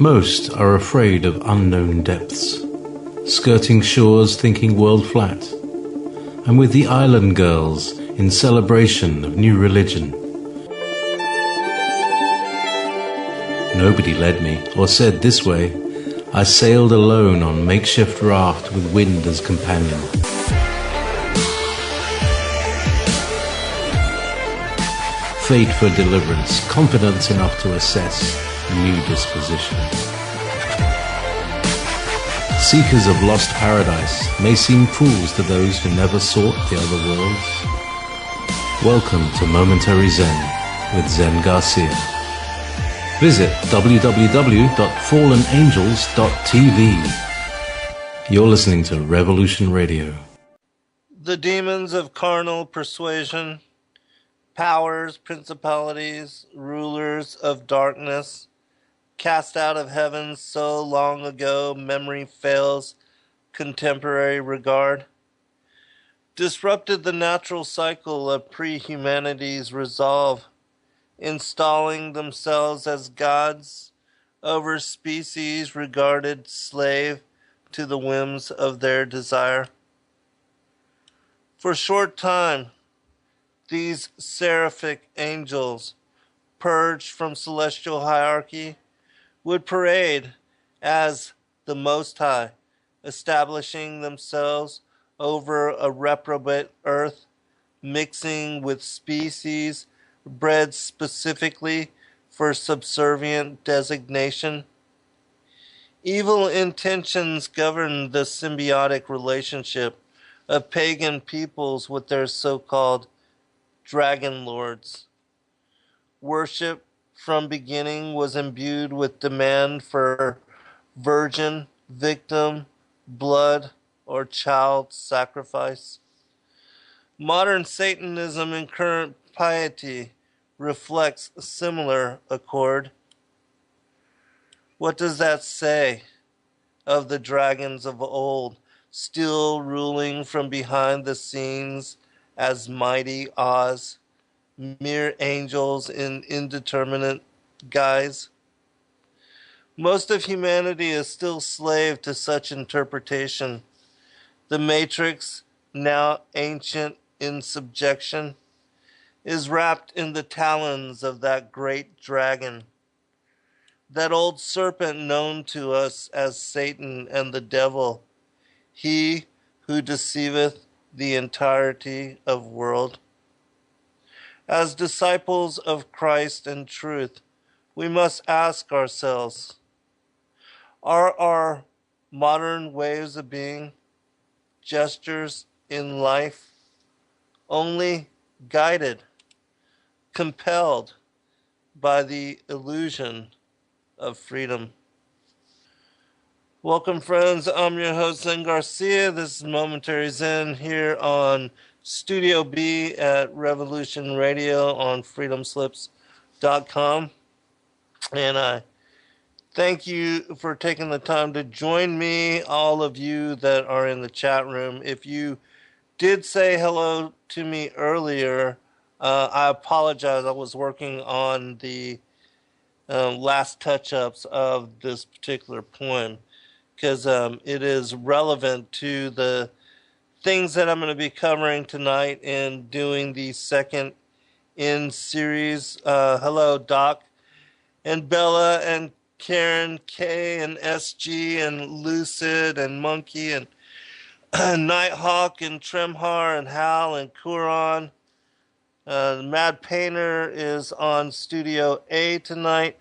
Most are afraid of unknown depths, skirting shores thinking world flat. I'm with the island girls in celebration of new religion. Nobody led me or said this way. I sailed alone on makeshift raft with wind as companion. Fate for deliverance, confidence enough to assess new disposition. Seekers of lost paradise may seem fools to those who never sought the other worlds. Welcome to Momentary Zen with Zen Garcia. Visit www.fallenangels.tv. You're listening to Revolution Radio. The demons of carnal persuasion, powers, principalities, rulers of darkness, cast out of heaven so long ago memory fails contemporary regard, disrupted the natural cycle of pre-humanity's resolve, installing themselves as gods over species regarded slave to the whims of their desire. For a short time, these seraphic angels, purged from celestial hierarchy, would parade as the Most High, establishing themselves over a reprobate earth, mixing with species bred specifically for subservient designation. Evil intentions govern the symbiotic relationship of pagan peoples with their so-called dragon lords. Worship from beginning was imbued with demand for virgin, victim, blood, or child sacrifice. Modern Satanism and current piety reflects a similar accord. What does that say of the dragons of old, still ruling from behind the scenes as mighty Oz, mere angels in indeterminate guise? Most of humanity is still slave to such interpretation. The matrix, now ancient in subjection, is wrapped in the talons of that great dragon, that old serpent known to us as Satan and the devil, he who deceiveth the entirety of world. As disciples of Christ and truth, we must ask ourselves, are our modern ways of being gestures in life only guided, compelled by the illusion of freedom? Welcome, friends. I'm your host, Zen Garcia. This is Momentary Zen here on Studio B at Revolution Radio on freedomslips.com. And I thank you for taking the time to join me, all of you that are in the chat room. If you did say hello to me earlier, I apologize. I was working on the last touch-ups of this particular poem because it is relevant to the things that I'm going to be covering tonight and doing the second in series. Hello, Doc and Bella and Karen K and SG and Lucid and Monkey and Nighthawk and Tremhar and Hal and Kuron. Mad Painter is on Studio A tonight.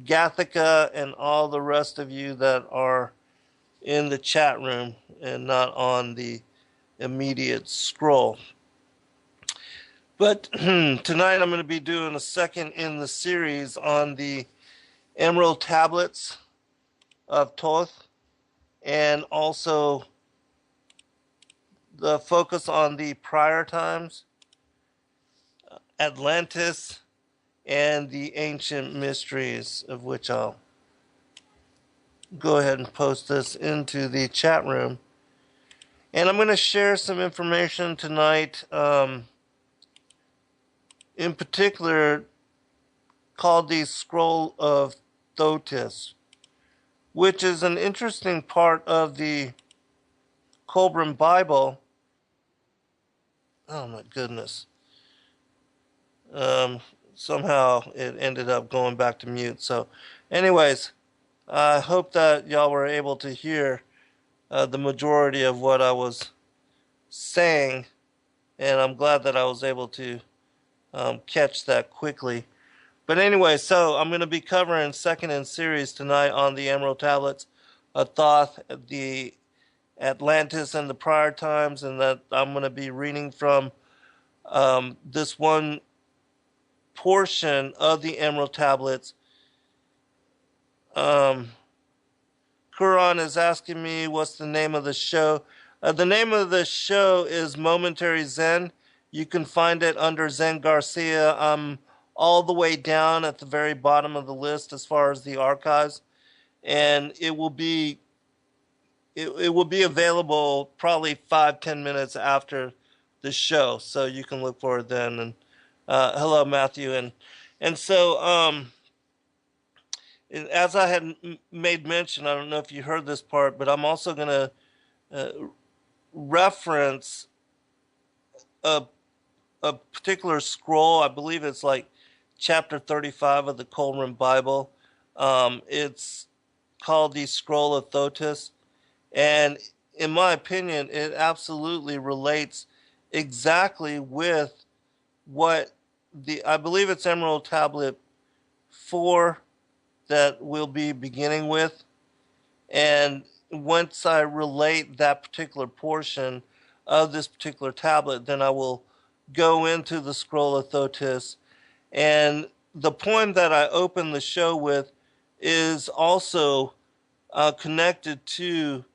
Gathica and all the rest of you that are in the chat room and not on the immediate scroll. But tonight I'm going to be doing a second in the series on the Emerald Tablets of Thoth, and also the focus on the prior times, Atlantis, and the ancient mysteries, of which I'll go ahead and post this into the chat room. And I'm going to share some information tonight, in particular called the Scroll of Thotis, which is an interesting part of the Kolbrin Bible. Oh my goodness. Somehow it ended up going back to mute. So, anyways, I hope that y'all were able to hear the majority of what I was saying, and I'm glad that I was able to catch that quickly. But anyway, so I'm going to be covering second in series tonight on the Emerald Tablets of Thoth, the Atlantis and the prior times, and that I'm going to be reading from this one portion of the Emerald Tablets. Quran is asking me what's the name of the show. The name of the show is Momentary Zen. You can find it under Zen Garcia. I'm all the way down at the very bottom of the list as far as the archives, and it will be available probably 5-10 minutes after the show, so you can look for it then. And hello, Matthew, and so as I had made mention, I don't know if you heard this part, but I'm also going to reference a particular scroll. I believe it's like chapter 35 of the Kolbrin Bible. It's called the Scroll of Thotis, and in my opinion, it absolutely relates exactly with what I believe it's Emerald Tablet 4 that we'll be beginning with. And once I relate that particular portion of this particular tablet, then I will go into the Scroll of Thotis. And the poem that I open the show with is also connected to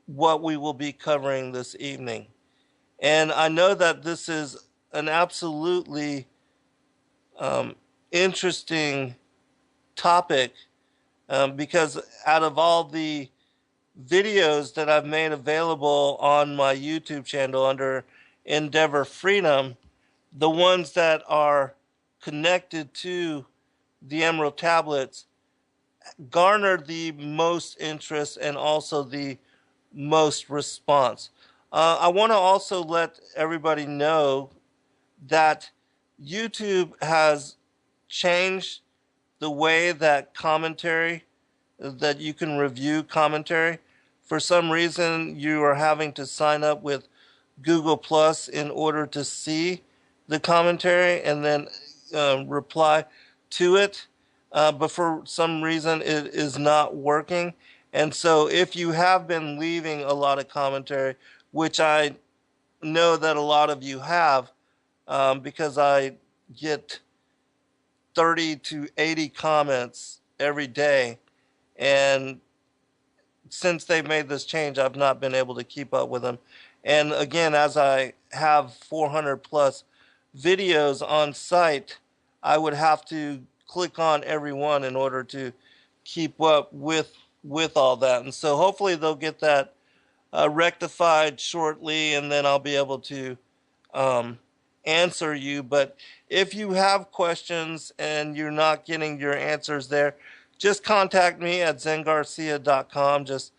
what we will be covering this evening. And I know that this is an absolutely interesting topic because out of all the videos that I've made available on my YouTube channel under Endeavor Freedom, the ones that are connected to the Emerald Tablets garnered the most interest and also the most response. I want to also let everybody know that YouTube has changed the way that that you can review commentary. For some reason, you are having to sign up with Google Plus in order to see the commentary and then reply to it. But for some reason, it is not working. And so if you have been leaving a lot of commentary, which I know that a lot of you have, because I get 30 to 80 comments every day, and since they've made this change, I've not been able to keep up with them. And again, as I have 400 plus videos on site, I would have to click on every one in order to keep up with all that. And so hopefully they'll get that rectified shortly, and then I'll be able to answer you. But if you have questions and you're not getting your answers there, just contact me at zengarcia.com. Just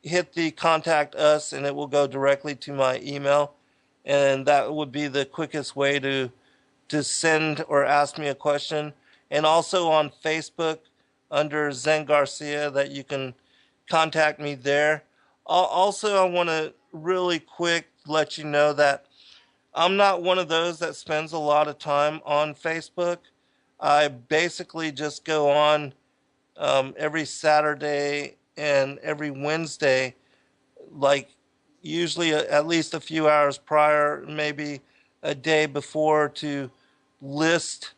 hit the contact us and it will go directly to my email, and that would be the quickest way to send or ask me a question. And also on Facebook under Zen Garcia, that you can contact me there. Also, I want to really quick let you know that I'm not one of those that spends a lot of time on Facebook. I basically just go on every Saturday and every Wednesday, like usually at least a few hours prior, maybe a day before, to list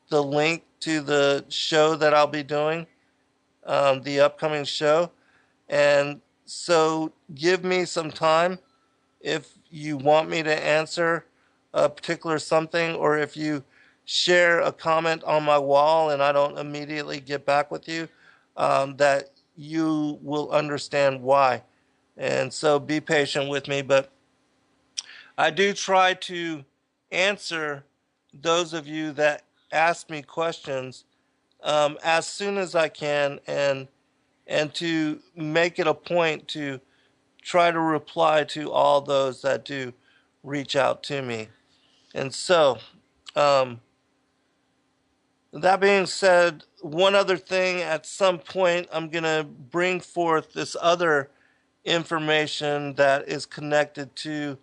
the link to the show that I'll be doing, the upcoming show. And so give me some time if you want me to answer a particular something, or if you share a comment on my wall and I don't immediately get back with you, that you will understand why. And so be patient with me, but I do try to answer those of you that ask me questions as soon as I can. And and to make it a point to try to reply to all those that do reach out to me. And so, that being said, one other thing, at some point, I'm going to bring forth this other information that is connected to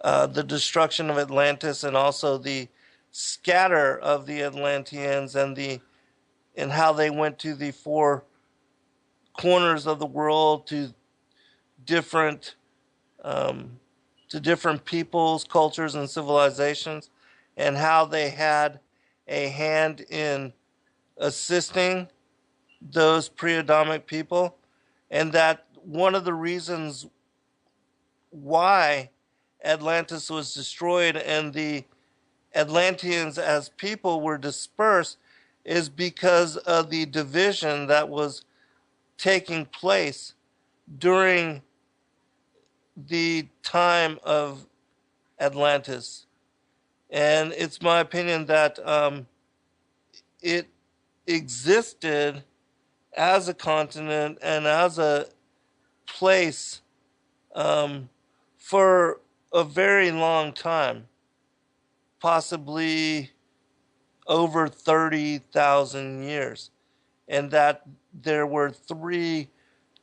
the destruction of Atlantis, and also the scatter of the Atlanteans, and how they went to the four corners of the world, different to different peoples, cultures, and civilizations, and how they had a hand in assisting those pre-Adamic people, and that one of the reasons why Atlantis was destroyed and the Atlanteans as people were dispersed is because of the division that was taking place during the time of Atlantis. And it's my opinion that it existed as a continent and as a place for a very long time, possibly over 30,000 years, and that there were three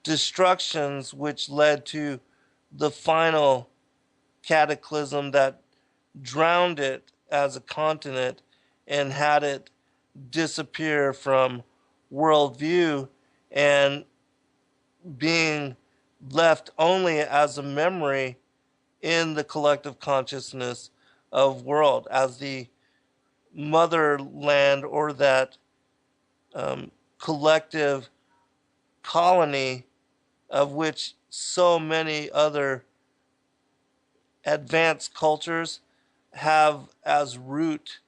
destructions which led to the final cataclysm that drowned it as a continent and had it disappear from world view, and being left only as a memory in the collective consciousness of world, as the motherland, or that collective colony of which so many other advanced cultures have as root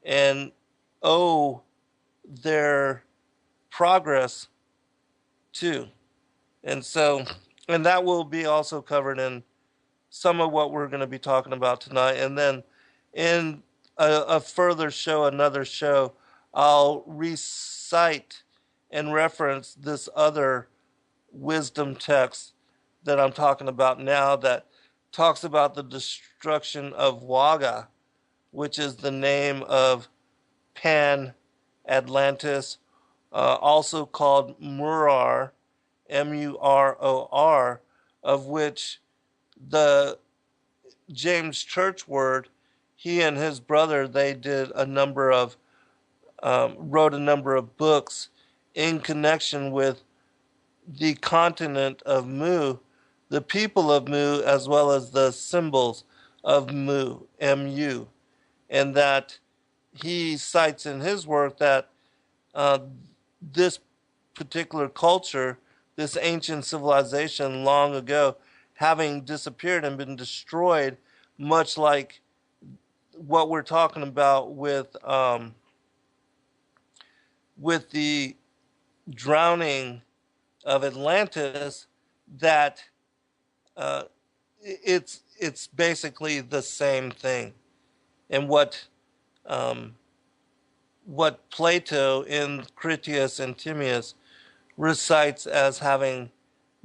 and owe their progress to. And so, and that will be also covered in some of what we're going to be talking about tonight. And then in a further show, another show, I'll recite and reference this other wisdom text that I'm talking about now, that talks about the destruction of Waga, which is the name of Pan Atlantis, also called Muror, Muror, of which the James Churchward, he and his brother, they did a number of, wrote a number of books in connection with the continent of Mu, the people of Mu, as well as the symbols of Mu, Mu, and that he cites in his work that this particular culture, this ancient civilization long ago, having disappeared and been destroyed, much like what we're talking about with the drowning of Atlantis, that it's basically the same thing. And what Plato in Critias and Timaeus recites as having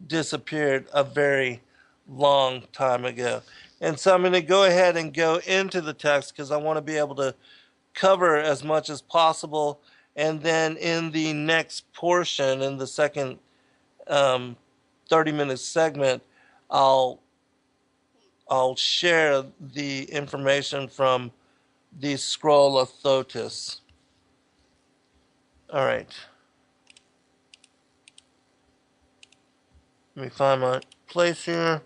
disappeared a very long time ago. And so I'm going to go ahead and go into the text, because I want to be able to cover as much as possible. And then in the next portion, in the second 30-minute segment, I'll share the information from the Scroll of Thotis. All right. Let me find my place here,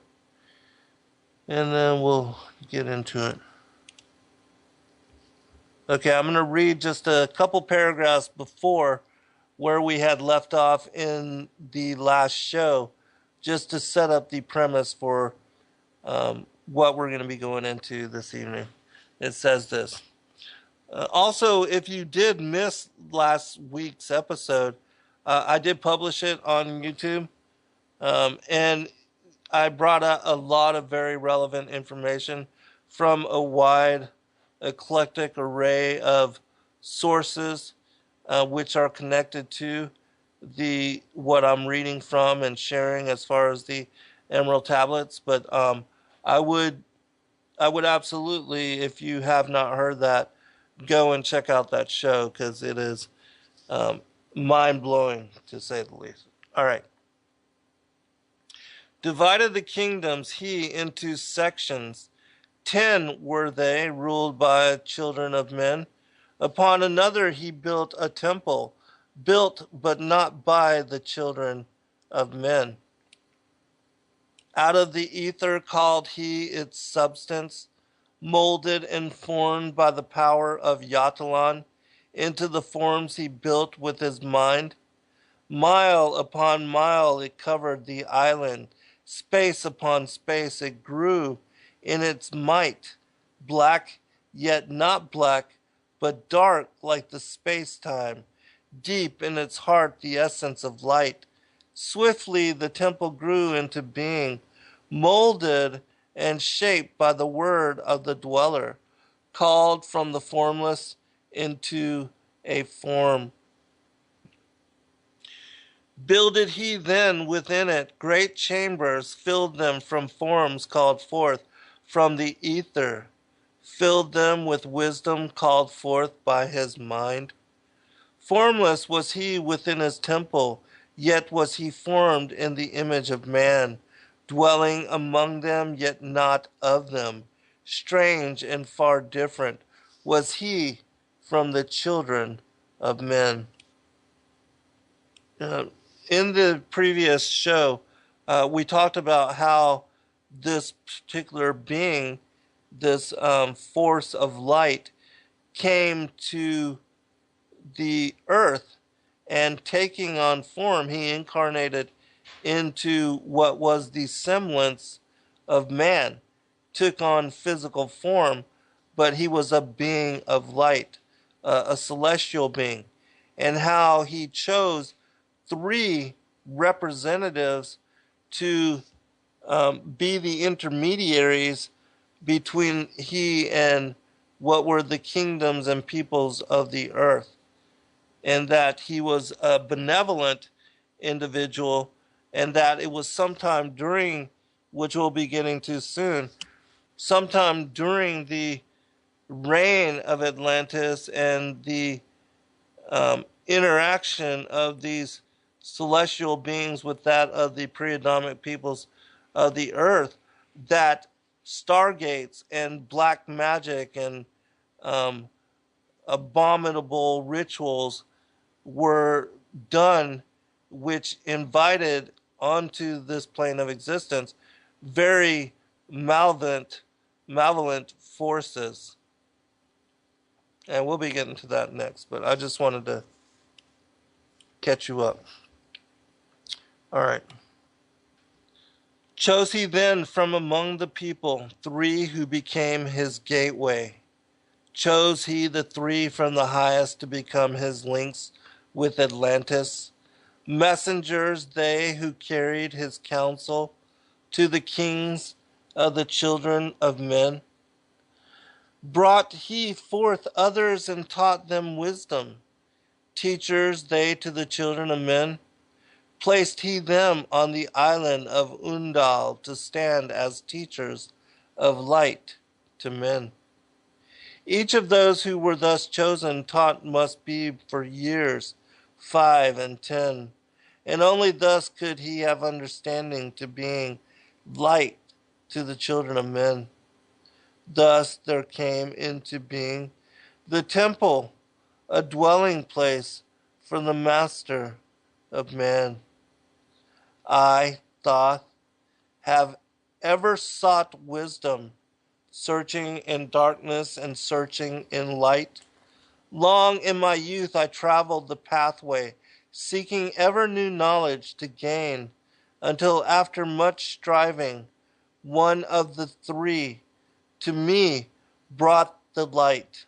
and then we'll get into it. Okay, I'm going to read just a couple paragraphs before where we had left off in the last show, just to set up the premise for what we're going to be going into this evening. It says this. Also, if you did miss last week's episode, I did publish it on YouTube, and I brought out a lot of very relevant information from a wide, eclectic array of sources, which are connected to what I'm reading from and sharing as far as the Emerald Tablets. But I would absolutely, if you have not heard that, go and check out that show, because it is mind-blowing, to say the least. All right. Divided the kingdoms he into sections. 10 were they, ruled by children of men. Upon another he built a temple, built but not by the children of men. Out of the ether called he its substance, molded and formed by the power of Yatalan. Into the forms he built with his mind. Mile upon mile it covered the island, space upon space it grew in its might, black yet not black, but dark like the space-time, deep in its heart the essence of light. Swiftly the temple grew into being, molded and shaped by the word of the dweller, called from the formless into a form. Builded he then within it great chambers, filled them from forms called forth from the ether, filled them with wisdom called forth by his mind. Formless was he within his temple, yet was he formed in the image of man, dwelling among them, yet not of them. Strange and far different was he from the children of men. In the previous show, we talked about how this particular being, this force of light, came to the earth, and taking on form, he incarnated into what was the semblance of man, took on physical form, but he was a being of light, a celestial being, and how he chose 3 representatives to be the intermediaries between he and what were the kingdoms and peoples of the earth, and that he was a benevolent individual, and that it was sometime during, which we'll be getting to soon, sometime during the reign of Atlantis and the interaction of these celestial beings with that of the pre-Adamic peoples of the earth, that stargates and black magic and abominable rituals were done, which invited onto this plane of existence very malevolent forces. And we'll be getting to that next, but I just wanted to catch you up. All right. Chose he then from among the people 3 who became his gateway. Chose he the 3 from the highest to become his links with Atlantis. Messengers they who carried his counsel to the kings of the children of men. Brought he forth others and taught them wisdom. Teachers they to the children of men. Placed he them on the island of Undal to stand as teachers of light to men. Each of those who were thus chosen taught must be for years 5 and 10, and only thus could he have understanding to being light to the children of men. Thus there came into being the temple, a dwelling place for the master of man. I, Thoth, have ever sought wisdom, searching in darkness and searching in light. Long in my youth I traveled the pathway, seeking ever new knowledge to gain, until after much striving, one of the 3 to me brought the light.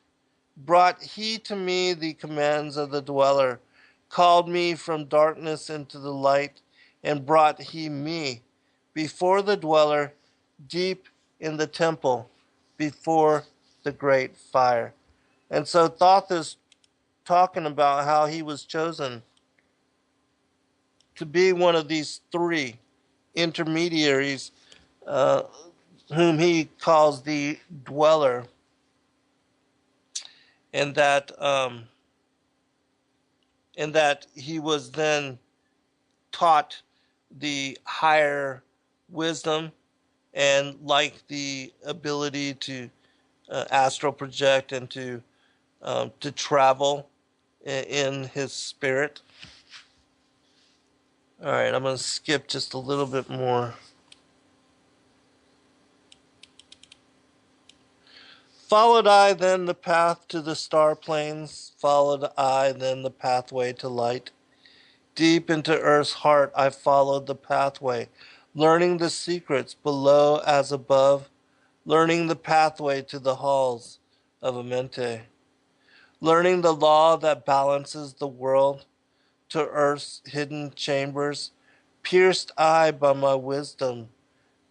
Brought he to me the commands of the dweller, called me from darkness into the light, and brought he me before the dweller, deep in the temple, before the great fire. And so Thoth is talking about how he was chosen to be one of these three intermediaries, uh, whom he calls the dweller, and that he was then taught the higher wisdom and like the ability to astral project and to travel in his spirit. All right, I'm going to skip just a little bit more. Followed I then the path to the star plains, followed I then the pathway to light. Deep into earth's heart I followed the pathway, learning the secrets below as above, learning the pathway to the halls of Amente, learning the law that balances the world to earth's hidden chambers, pierced I by my wisdom,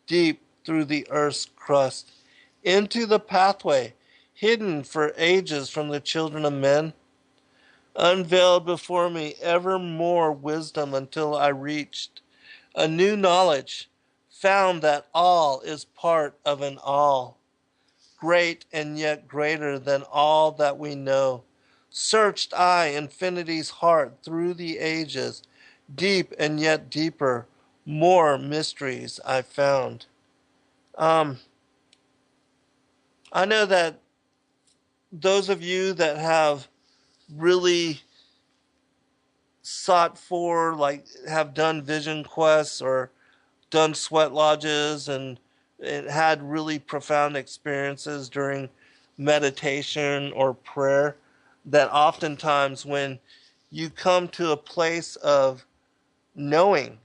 deep through the earth's crust, into the pathway, hidden for ages from the children of men, unveiled before me ever more wisdom until I reached a new knowledge, found that all is part of an all, great and yet greater than all that we know. Searched I infinity's heart through the ages, deep and yet deeper, more mysteries I found. I know that those of you that have really sought for, like, have done vision quests or done sweat lodges and had really profound experiences during meditation or prayer, that oftentimes when you come to a place of knowing,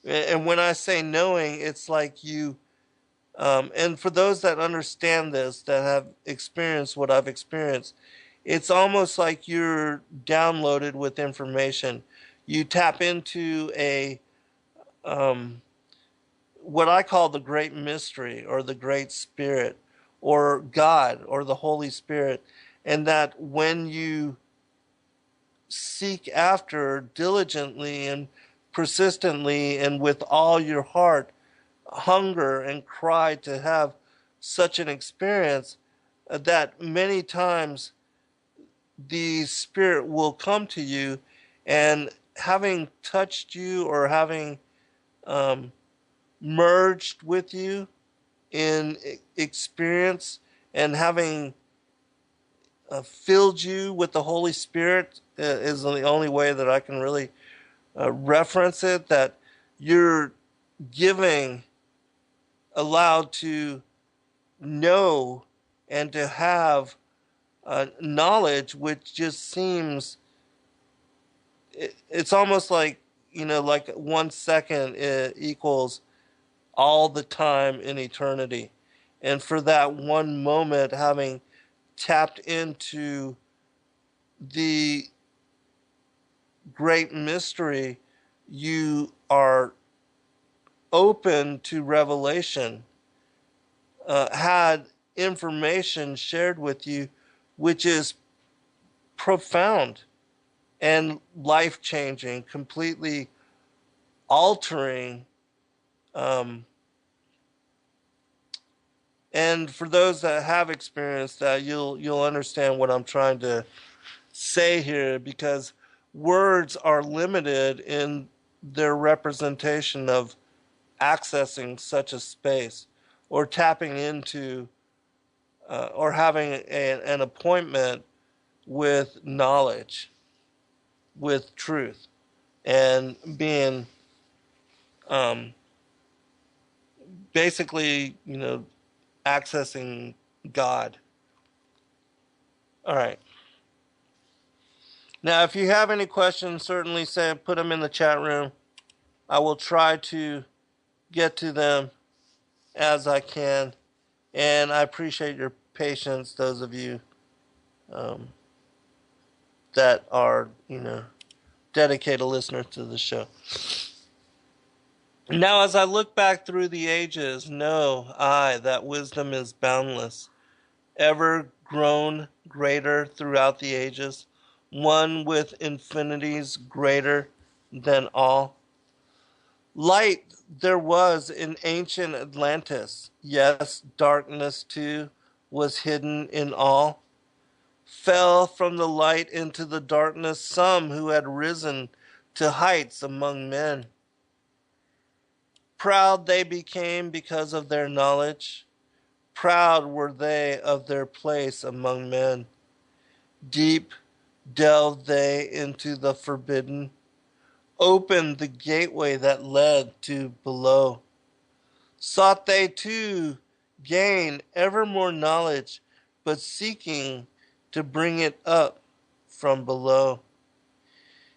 and when I say knowing, it's like you, and for those that understand this, that have experienced what I've experienced, it's almost like you're downloaded with information. You tap into what I call the great mystery, or the great spirit, or God, or the Holy Spirit, and that when you seek after diligently and persistently and with all your heart, hunger and cry to have such an experience, that many times the Spirit will come to you, and having touched you or having merged with you in experience, and having filled you with the Holy Spirit, is the only way that I can really reference it, that you're giving, allowed to know and to have knowledge which just seems, it's almost like, like 1 second equals all the time in eternity. And for that one moment, having tapped into the great mystery, you are open to revelation, had information shared with you which is profound and life-changing, completely altering. And for those that have experienced that, you'll understand what I'm trying to say here, because words are limited in their representation of accessing such a space, or tapping into, or having an appointment with knowledge, with truth, and being basically, accessing God. All right. Now, if you have any questions, certainly put them in the chat room. I will try to get to them as I can. And I appreciate your patience, those of you that are, dedicated listeners to the show. Now, as I look back through the ages, know I that wisdom is boundless, ever grown greater throughout the ages, one with infinities greater than all. Light there was in ancient Atlantis, yes, darkness too was hidden in all. Fell from the light into the darkness some who had risen to heights among men. Proud they became because of their knowledge. Proud were they of their place among men. Deep delved they into the forbidden, opened the gateway that led to below. Sought they to gain ever more knowledge, but seeking to bring it up from below.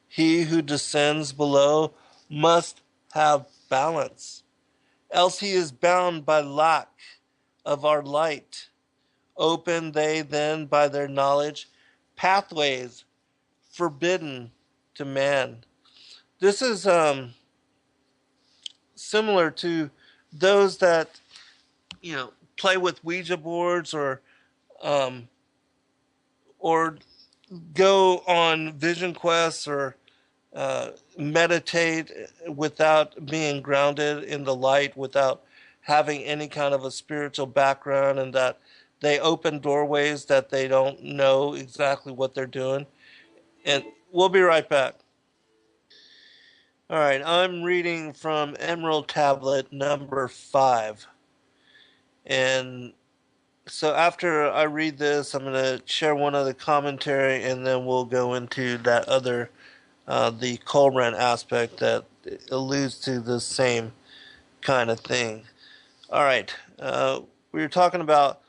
He who descends below must have balance, else he is bound by lack of our light. Open they then by their knowledge pathways forbidden to man. This is similar to those that play with Ouija boards um, or go on vision quests or meditate without being grounded in the light, without having any kind of a spiritual background, and that they open doorways that they don't know exactly what they're doing. And we'll be right back. All right, I'm reading from Emerald Tablet number 5. And so after I read this, I'm going to share one other commentary, and then we'll go into that other, the Kolbrin aspect that alludes to the same kind of thing. All right, we were talking about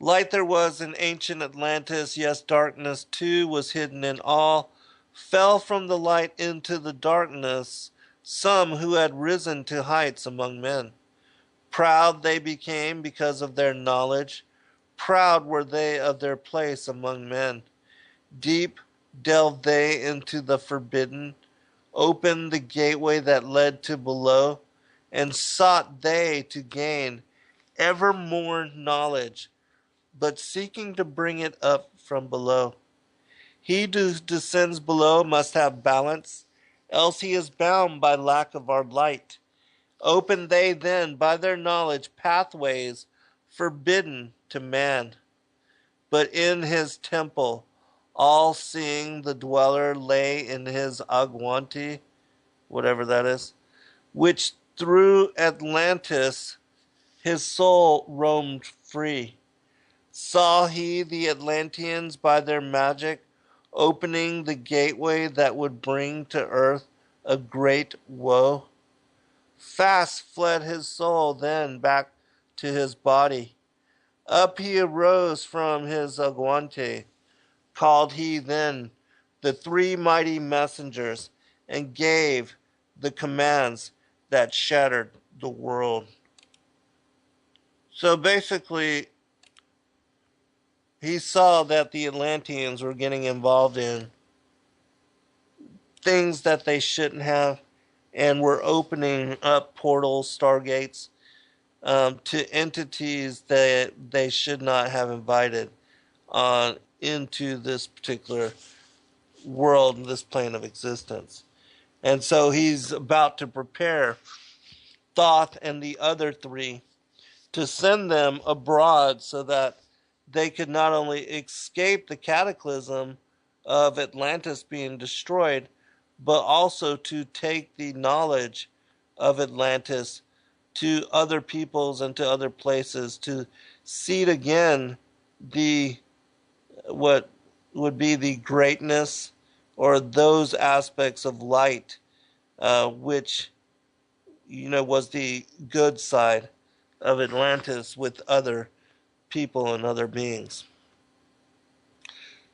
light there was in ancient Atlantis, yes, darkness too was hidden in all. Fell from the light into the darkness some who had risen to heights among men. Proud they became because of their knowledge. Proud were they of their place among men. Deep delved they into the forbidden, opened the gateway that led to below, and sought they to gain ever more knowledge, but seeking to bring it up from below. He who descends below must have balance, else he is bound by lack of our light. Open they then by their knowledge pathways forbidden to man. But in his temple, all seeing the dweller lay in his agwanti, whatever that is, which through Atlantis his soul roamed free. Saw he the Atlanteans by their magic opening the gateway that would bring to earth a great woe. Fast fled his soul then back to his body. Up he arose from his aguante. Called he then the three mighty messengers and gave the commands that shattered the world. So basically, he saw that the Atlanteans were getting involved in things that they shouldn't have, and were opening up portals, stargates, to entities that they should not have invited on into this particular world, this plane of existence. And so he's about to prepare Thoth and the other three to send them abroad so that they could not only escape the cataclysm of Atlantis being destroyed, but also to take the knowledge of Atlantis to other peoples and to other places, to seed again the what would be the greatness or those aspects of light, which was the good side of Atlantis with other people and other beings.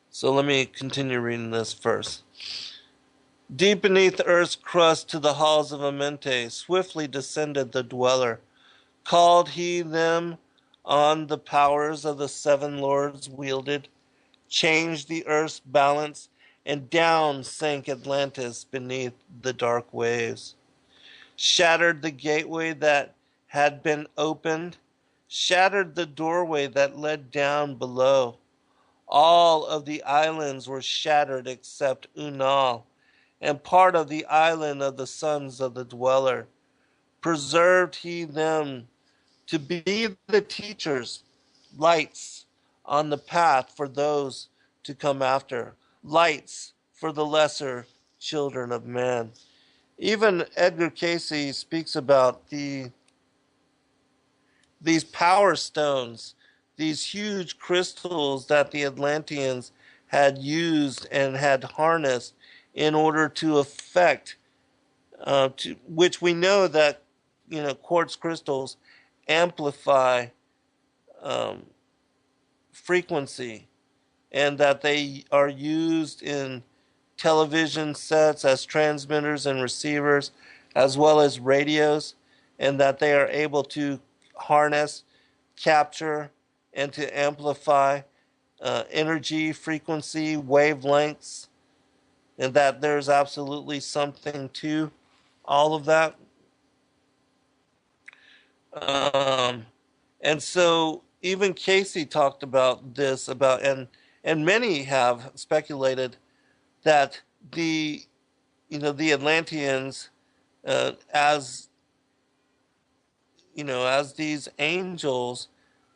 So let me continue reading this first. Deep beneath earth's crust to the halls of Amente swiftly descended the dweller. Called he them on the powers of the seven lords wielded, changed the earth's balance, and down sank Atlantis beneath the dark waves. Shattered the gateway that had been opened, shattered the doorway that led down below. All of the islands were shattered except Unal, and part of the island of the sons of the dweller. Preserved he them to be the teachers, lights on the path for those to come after, lights for the lesser children of man. Even Edgar Casey speaks about these power stones, these huge crystals that the Atlanteans had used and had harnessed in order to affect, which we know that quartz crystals amplify um, frequency, and that they are used in television sets as transmitters and receivers, as well as radios, and that they are able to harness, capture, and to amplify energy, frequency, wavelengths, and that there's absolutely something to all of that. Um, and so even Casey talked about this, and many have speculated that the Atlanteans, as as these angels,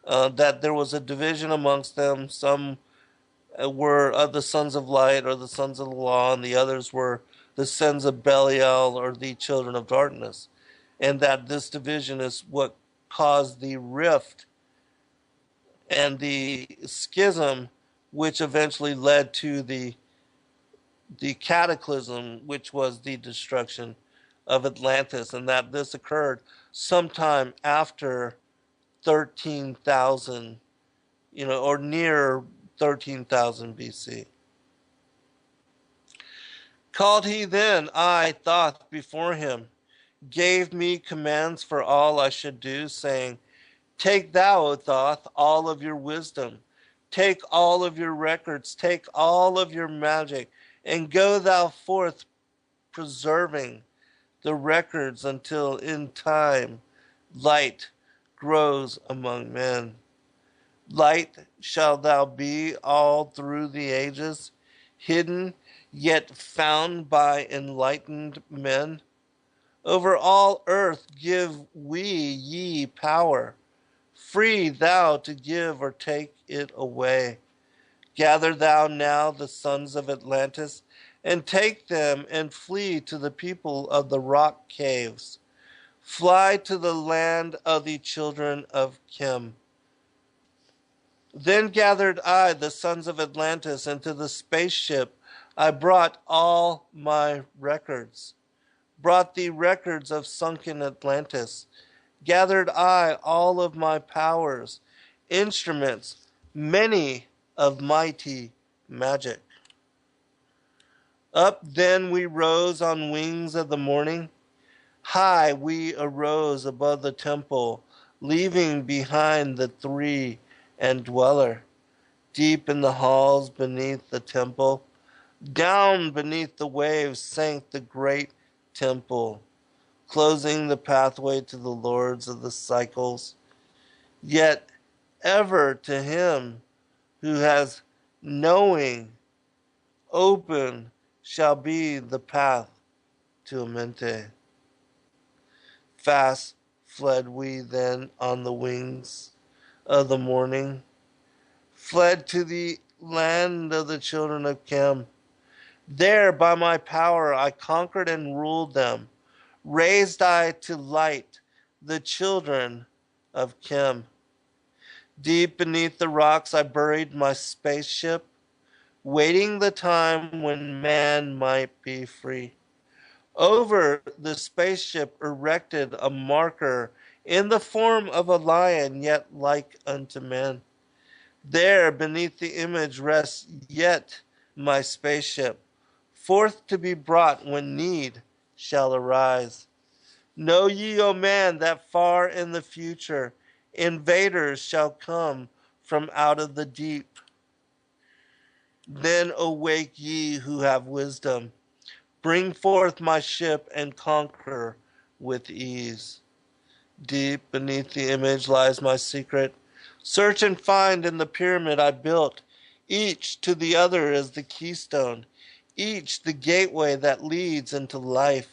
that there was a division amongst them. Some were of the sons of light or the sons of the law, and the others were the sons of Belial or the children of darkness, and that this division is what caused the rift and the schism, which eventually led to the cataclysm, which was the destruction of Atlantis, and that this occurred sometime after 13,000, or near 13,000 BC. Called he then, I, Thoth, before him, gave me commands for all I should do, saying, take thou, O Thoth, all of your wisdom, take all of your records, take all of your magic, and go thou forth preserving the records until in time light grows among men. Light shalt thou be all through the ages, hidden yet found by enlightened men. Over all earth give we ye power, free thou to give or take it away. Gather thou now the sons of Atlantis, and take them and flee to the people of the rock caves. Fly to the land of the children of Chem. Then gathered I the sons of Atlantis into the spaceship. I brought all my records, brought the records of sunken Atlantis. Gathered I all of my powers, instruments, many of mighty magic. Up then we rose on wings of the morning. High we arose above the temple, leaving behind the three and dweller. Deep in the halls beneath the temple, down beneath the waves sank the great temple, closing the pathway to the lords of the cycles. Yet ever to him who has knowing open shall be the path to Amente. Fast fled we then on the wings of the morning, fled to the land of the children of Chem. There by my power I conquered and ruled them, raised I to light the children of Chem. Deep beneath the rocks I buried my spaceship, waiting the time when man might be free. Over the spaceship erected a marker in the form of a lion, yet like unto men. There beneath the image rests yet my spaceship, forth to be brought when need shall arise. Know ye, O man, that far in the future invaders shall come from out of the deep. Then awake ye who have wisdom, bring forth my ship and conquer with ease. Deep beneath the image lies my secret. Search and find in the pyramid I built. Each to the other is the keystone, each the gateway that leads into life.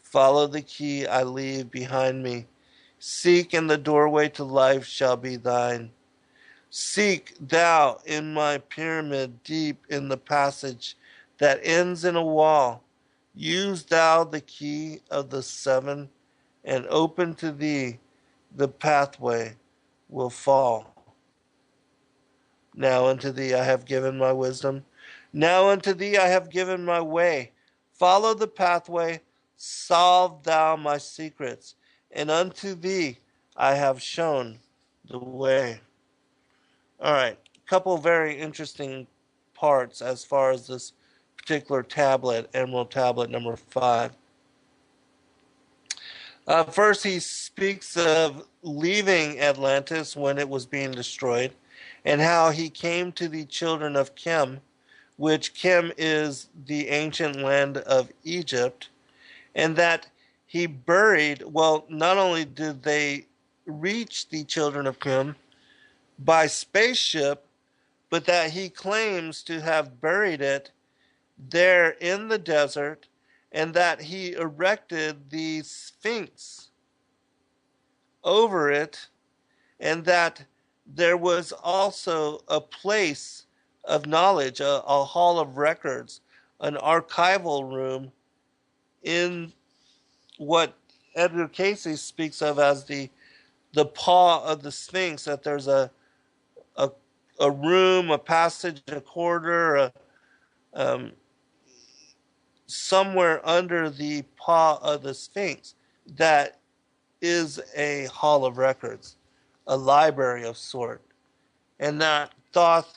Follow the key I leave behind me. Seek, and the doorway to life shall be thine. Seek thou in my pyramid deep in the passage that ends in a wall. Use thou the key of the seven, and open to thee the pathway will fall. Now unto thee I have given my wisdom. Now unto thee I have given my way. Follow the pathway, solve thou my secrets, and unto thee I have shown the way. All right, a couple very interesting parts as far as this particular tablet, Emerald Tablet number 5. First, he speaks of leaving Atlantis when it was being destroyed, and how he came to the children of Chem, which Chem is the ancient land of Egypt, and that he buried, well, not only did they reach the children of Chem by spaceship, but that he claims to have buried it there in the desert, and that he erected the Sphinx over it, and that there was also a place of knowledge, a hall of records, an archival room in what Edgar Casey speaks of as the paw of the Sphinx, that there's a room, a passage, a corridor, somewhere under the paw of the Sphinx that is a hall of records, a library of sort. And that Thoth,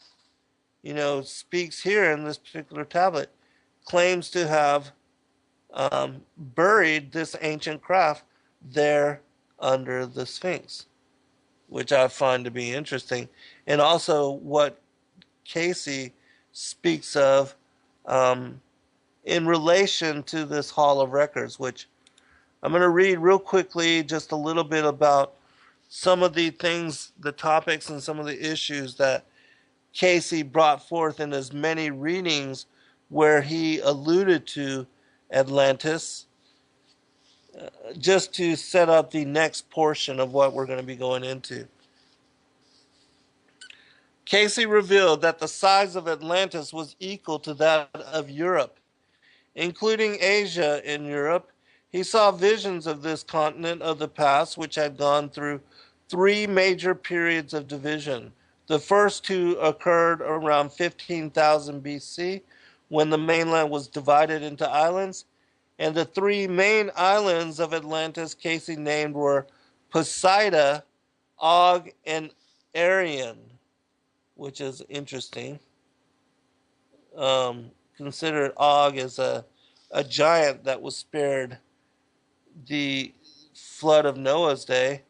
speaks here in this particular tablet, claims to have buried this ancient craft there under the Sphinx, which I find to be interesting. And also what Casey speaks of in relation to this Hall of Records, which I'm going to read real quickly just a little bit about some of the things, the topics, and some of the issues that Casey brought forth in his many readings where he alluded to Atlantis, just to set up the next portion of what we're going to be going into. Casey revealed that the size of Atlantis was equal to that of Europe, including Asia in Europe. He saw visions of this continent of the past, which had gone through 3 major periods of division. The first 2 occurred around 15,000 BC, when the mainland was divided into islands, and the 3 main islands of Atlantis Casey named were Poseida, Og, and Arion, which is interesting. Consider Og as a giant that was spared the flood of Noah's day,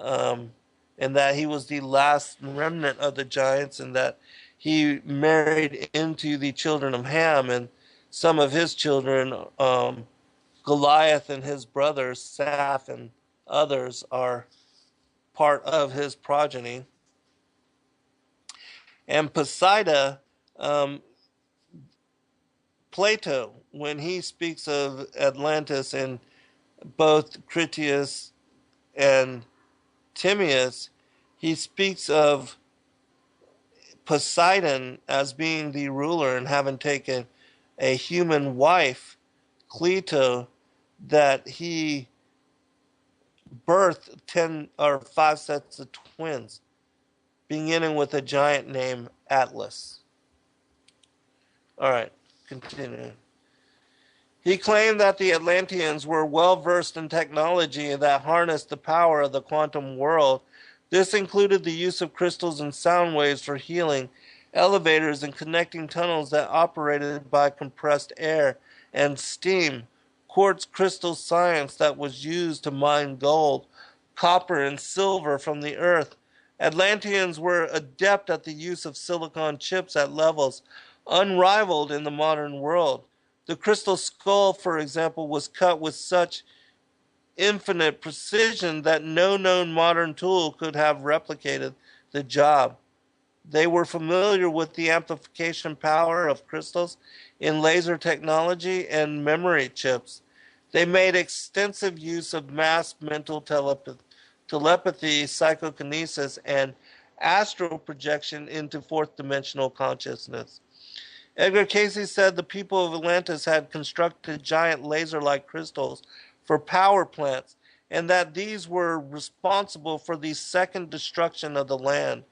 and that he was the last remnant of the giants, and that he married into the children of Ham, and some of his children, Goliath and his brothers, Saph and others, are part of his progeny. And Poseida, Plato, when he speaks of Atlantis in both Critias and Timaeus, he speaks of Poseidon as being the ruler and having taken a human wife, Cleito, that he birthed 10 or 5 sets of twins, beginning with a giant named Atlas. All right, continue. He claimed that the Atlanteans were well versed in technology that harnessed the power of the quantum world. This included the use of crystals and sound waves for healing, elevators and connecting tunnels that operated by compressed air and steam, quartz crystal science that was used to mine gold, copper, and silver from the earth. Atlanteans were adept at the use of silicon chips at levels unrivaled in the modern world. The crystal skull, for example, was cut with such infinite precision that no known modern tool could have replicated the job. They were familiar with the amplification power of crystals in laser technology and memory chips. They made extensive use of mass mental telepathy, psychokinesis, and astral projection into fourth dimensional consciousness. Edgar Casey said the people of Atlantis had constructed giant laser-like crystals for power plants, and that these were responsible for the second destruction of the land.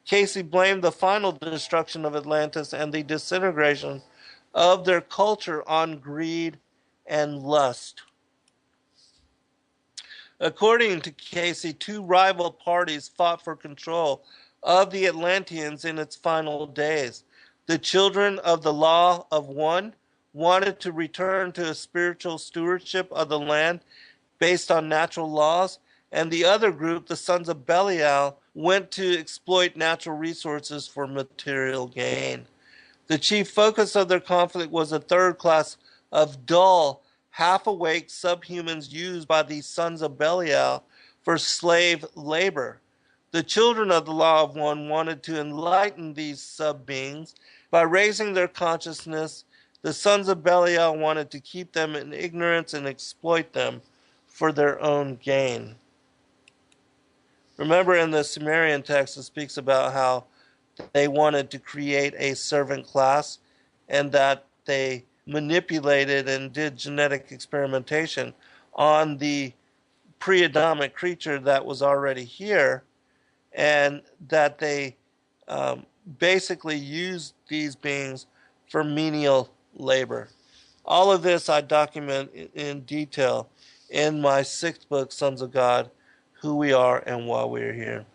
Casey blamed the final destruction of Atlantis and the disintegration of their culture on greed and lust. According to Casey, two rival parties fought for control of the Atlanteans in its final days. The children of the Law of One wanted to return to a spiritual stewardship of the land based on natural laws, and the other group, the sons of Belial, went to exploit natural resources for material gain. The chief focus of their conflict was a third class of dull, half-awake subhumans used by these sons of Belial for slave labor. The children of the Law of One wanted to enlighten these sub-beings by raising their consciousness. The sons of Belial wanted to keep them in ignorance and exploit them for their own gain. Remember, in the Sumerian text, it speaks about how they wanted to create a servant class and that they manipulated and did genetic experimentation on the pre-Adamic creature that was already here, and that they basically used these beings for menial labor. All of this I document in detail in my sixth book, Sons of God, Who We Are and Why We Are Here.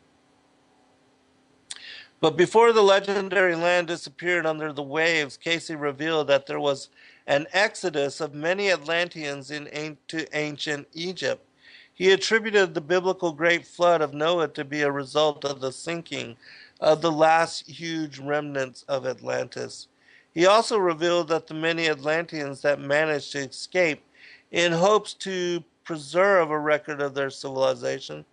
But before the legendary land disappeared under the waves, Casey revealed that there was an exodus of many Atlanteans into ancient Egypt. He attributed the biblical great flood of Noah to be a result of the sinking of the last huge remnants of Atlantis. He also revealed that the many Atlanteans that managed to escape in hopes to preserve a record of their civilization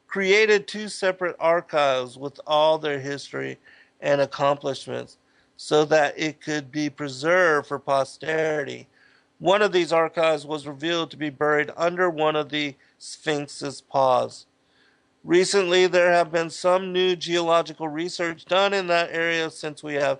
created two separate archives with all their history and accomplishments so that it could be preserved for posterity. One of these archives was revealed to be buried under one of the Sphinx's paws. Recently, there have been some new geological research done in that area since we have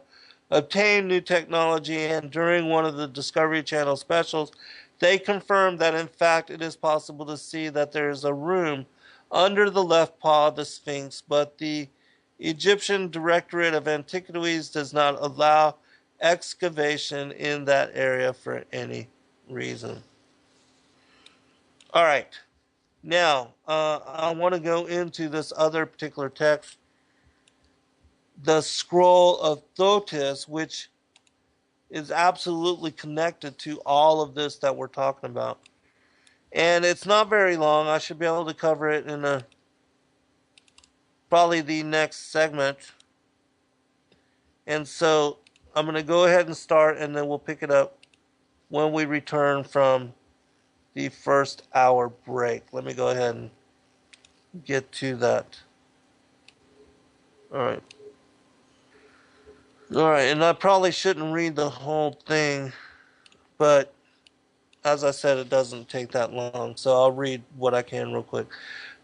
obtained new technology, and during one of the Discovery Channel specials, they confirmed that in fact it is possible to see that there is a room under the left paw of the Sphinx, but the Egyptian Directorate of Antiquities does not allow excavation in that area for any reason. All right, now I want to go into this other particular text, the Scroll of Thotis, which is absolutely connected to all of this that we're talking about. And it's not very long. I should be able to cover it in probably the next segment. And so I'm going to go ahead and start, and then we'll pick it up when we return from the first hour break. Let me go ahead and get to that. All right. And I probably shouldn't read the whole thing, but as I said, it doesn't take that long, so I'll read what I can real quick.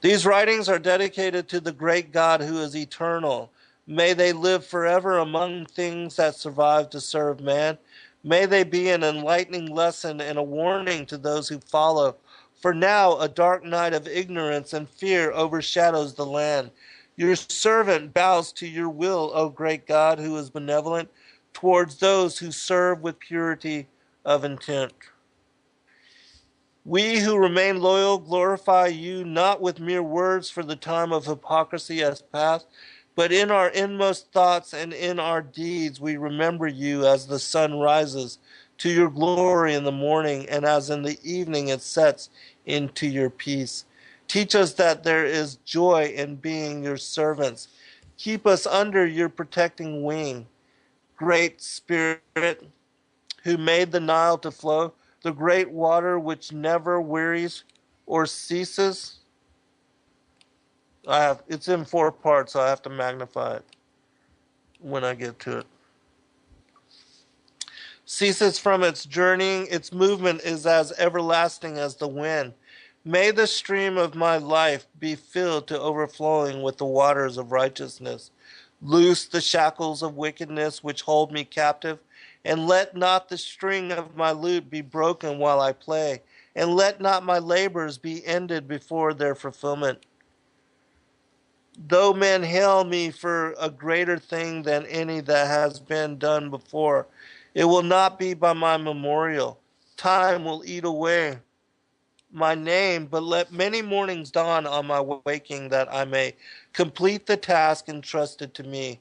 These writings are dedicated to the great God who is eternal. May they live forever among things that survive to serve man. May they be an enlightening lesson and a warning to those who follow. For now, a dark night of ignorance and fear overshadows the land. Your servant bows to your will, O great God, who is benevolent towards those who serve with purity of intent. We who remain loyal glorify you not with mere words, for the time of hypocrisy has passed, but in our inmost thoughts and in our deeds we remember you as the sun rises to your glory in the morning, and as in the evening it sets into your peace. Teach us that there is joy in being your servants. Keep us under your protecting wing. Great Spirit, who made the Nile to flow, the great water which never wearies or ceases. It's in 4 parts, so I have to magnify it. when I get to it. Ceases from its journeying, its movement is as everlasting as the wind. May the stream of my life be filled to overflowing with the waters of righteousness. Loose the shackles of wickedness which hold me captive, and let not the string of my lute be broken while I play, and let not my labors be ended before their fulfillment. Though men hail me for a greater thing than any that has been done before, it will not be by my memorial. Time will eat away my name, but let many mornings dawn on my waking that I may complete the task entrusted to me.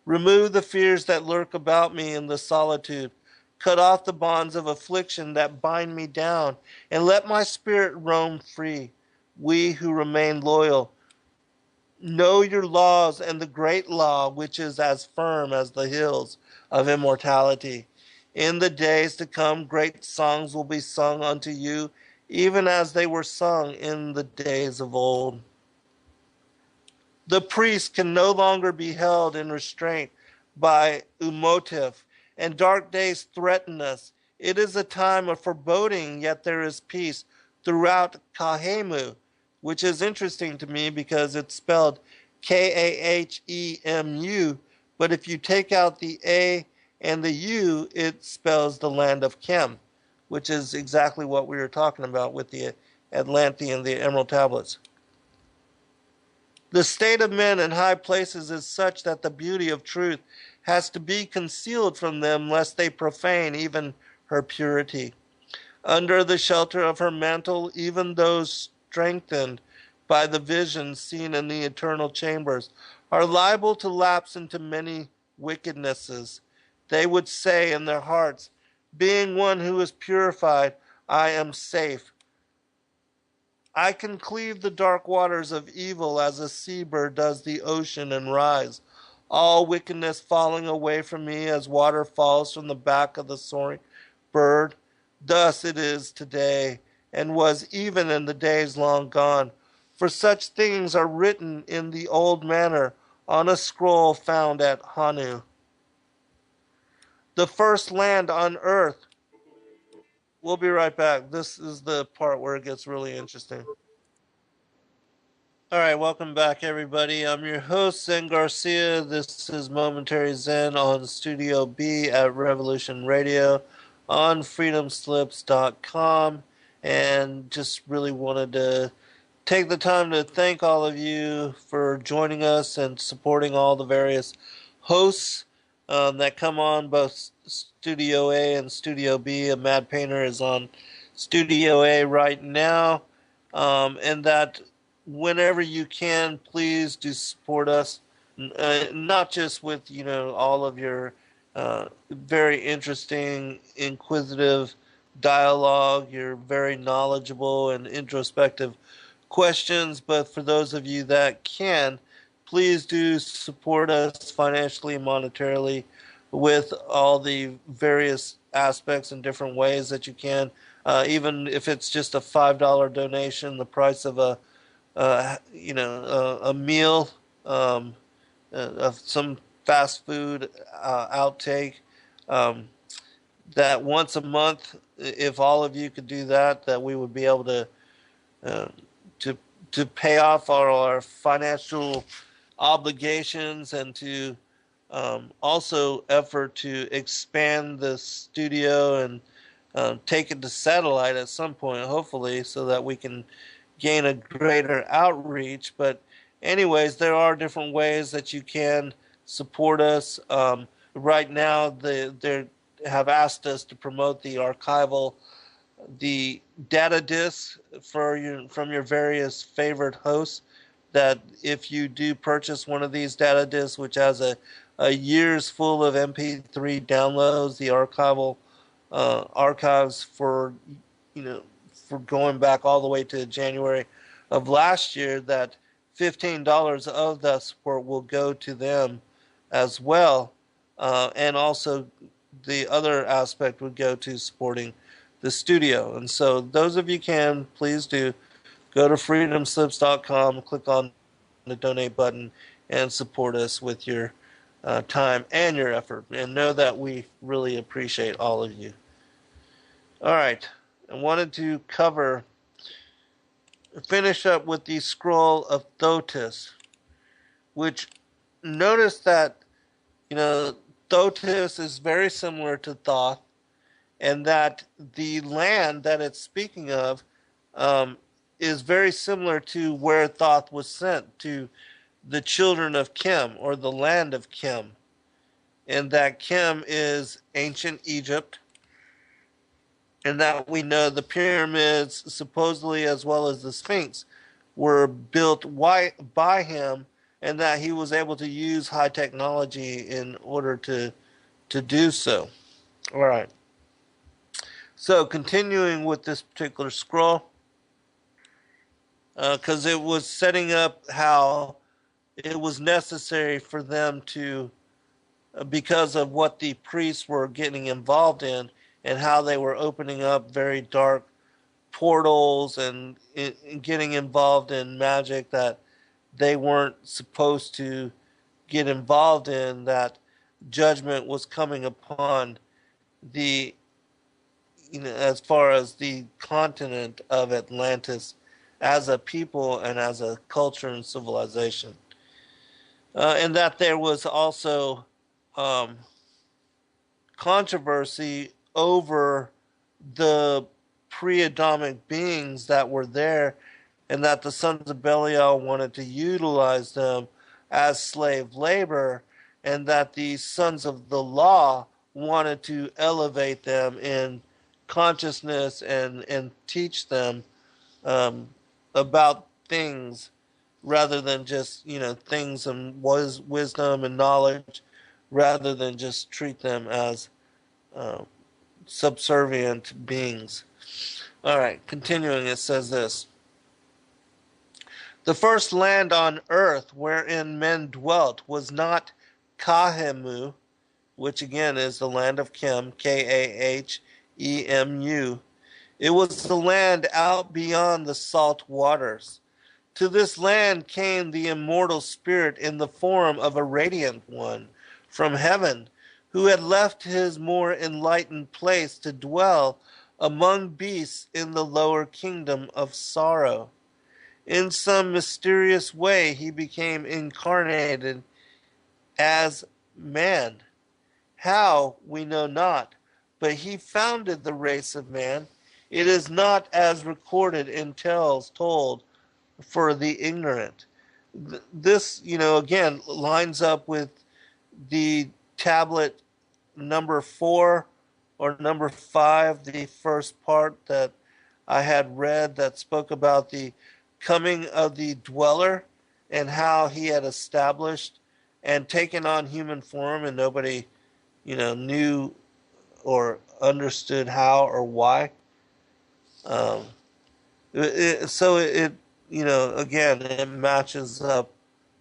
Remove the fears that lurk about me in the solitude. Cut off the bonds of affliction that bind me down, and let my spirit roam free. We who remain loyal, know your laws and the great law which is as firm as the hills of immortality. In the days to come, great songs will be sung unto you, even as they were sung in the days of old. The priest can no longer be held in restraint by emotive, and dark days threaten us. It is a time of foreboding, yet there is peace throughout Kahemu, which is interesting to me because it's spelled Kahemu, but if you take out the A and the U, it spells the land of Kem, which is exactly what we were talking about with the Atlantean, the Emerald Tablets. The state of men in high places is such that the beauty of truth has to be concealed from them lest they profane even her purity. Under the shelter of her mantle, even those strengthened by the visions seen in the eternal chambers are liable to lapse into many wickednesses. They would say in their hearts, being one who is purified, I am safe. I can cleave the dark waters of evil as a seabird does the ocean and rise, all wickedness falling away from me as water falls from the back of the soaring bird. Thus it is today, and was even in the days long gone. For such things are written in the old manner on a scroll found at Hanu. The first land on earth. We'll be right back. This is the part where it gets really interesting. All right, welcome back, everybody. I'm your host, Zen Garcia. This is Momentary Zen on Studio B at Revolution Radio on freedomslips.com. And just really wanted to take the time to thank all of you for joining us and supporting all the various hosts that come on both Studio A and Studio B. A Mad Painter is on Studio A right now. And that whenever you can, please do support us. Not just with, all of your very interesting, inquisitive dialogue, your very knowledgeable and introspective questions, but for those of you that can, please do support us financially, monetarily, with all the various aspects and different ways that you can. Even if it's just a $5 donation, the price of a meal, of some fast food outtake, that once a month, if all of you could do that, that we would be able to pay off our financial obligations and to also effort to expand the studio and take it to satellite at some point, hopefully, so that we can gain a greater outreach. But anyways, there are different ways that you can support us. Right now, they have asked us to promote the data discs from your various favorite hosts, that if you do purchase one of these data discs, which has a year's full of MP3 downloads, the archives for going back all the way to January of last year, that $15 of that support will go to them as well. And also the other aspect would go to supporting the studio. And so those of you can, please do go to freedomslips.com, click on the donate button, and support us with your time and your effort, and know that we really appreciate all of you. All right, I wanted to finish up with the Scroll of Thotis, which notice that, Thotis is very similar to Thoth, and that the land that it's speaking of is very similar to where Thoth was sent, to the children of Chem, or the land of Chem. And that Chem is ancient Egypt, and that we know the pyramids, supposedly, as well as the Sphinx, were built by him, and that he was able to use high technology in order to do so. All right. So continuing with this particular scroll, because it was setting up how it was necessary for them to, because of what the priests were getting involved in, and how they were opening up very dark portals and getting involved in magic that they weren't supposed to get involved in, that judgment was coming upon the, as far as the continent of Atlantis as a people and as a culture and civilization. And that there was also controversy over the pre-Adamic beings that were there, and that the sons of Belial wanted to utilize them as slave labor, and that the sons of the law wanted to elevate them in consciousness and teach them about things, rather than just, things and wisdom and knowledge, rather than just treat them as subservient beings. All right, continuing, it says this. The first land on earth wherein men dwelt was not Kahemu, which again is the land of Chem, Kahemu. It was the land out beyond the salt waters. To this land came the immortal spirit in the form of a radiant one from heaven, who had left his more enlightened place to dwell among beasts in the lower kingdom of sorrow. In some mysterious way he became incarnated as man. How, we know not, but he founded the race of man. It is not as recorded in tales told for the ignorant. This, again, lines up with the tablet number 4 or number 5, the first part that I had read, that spoke about the coming of the dweller and how he had established and taken on human form, and nobody, knew or understood how or why. Again, it matches up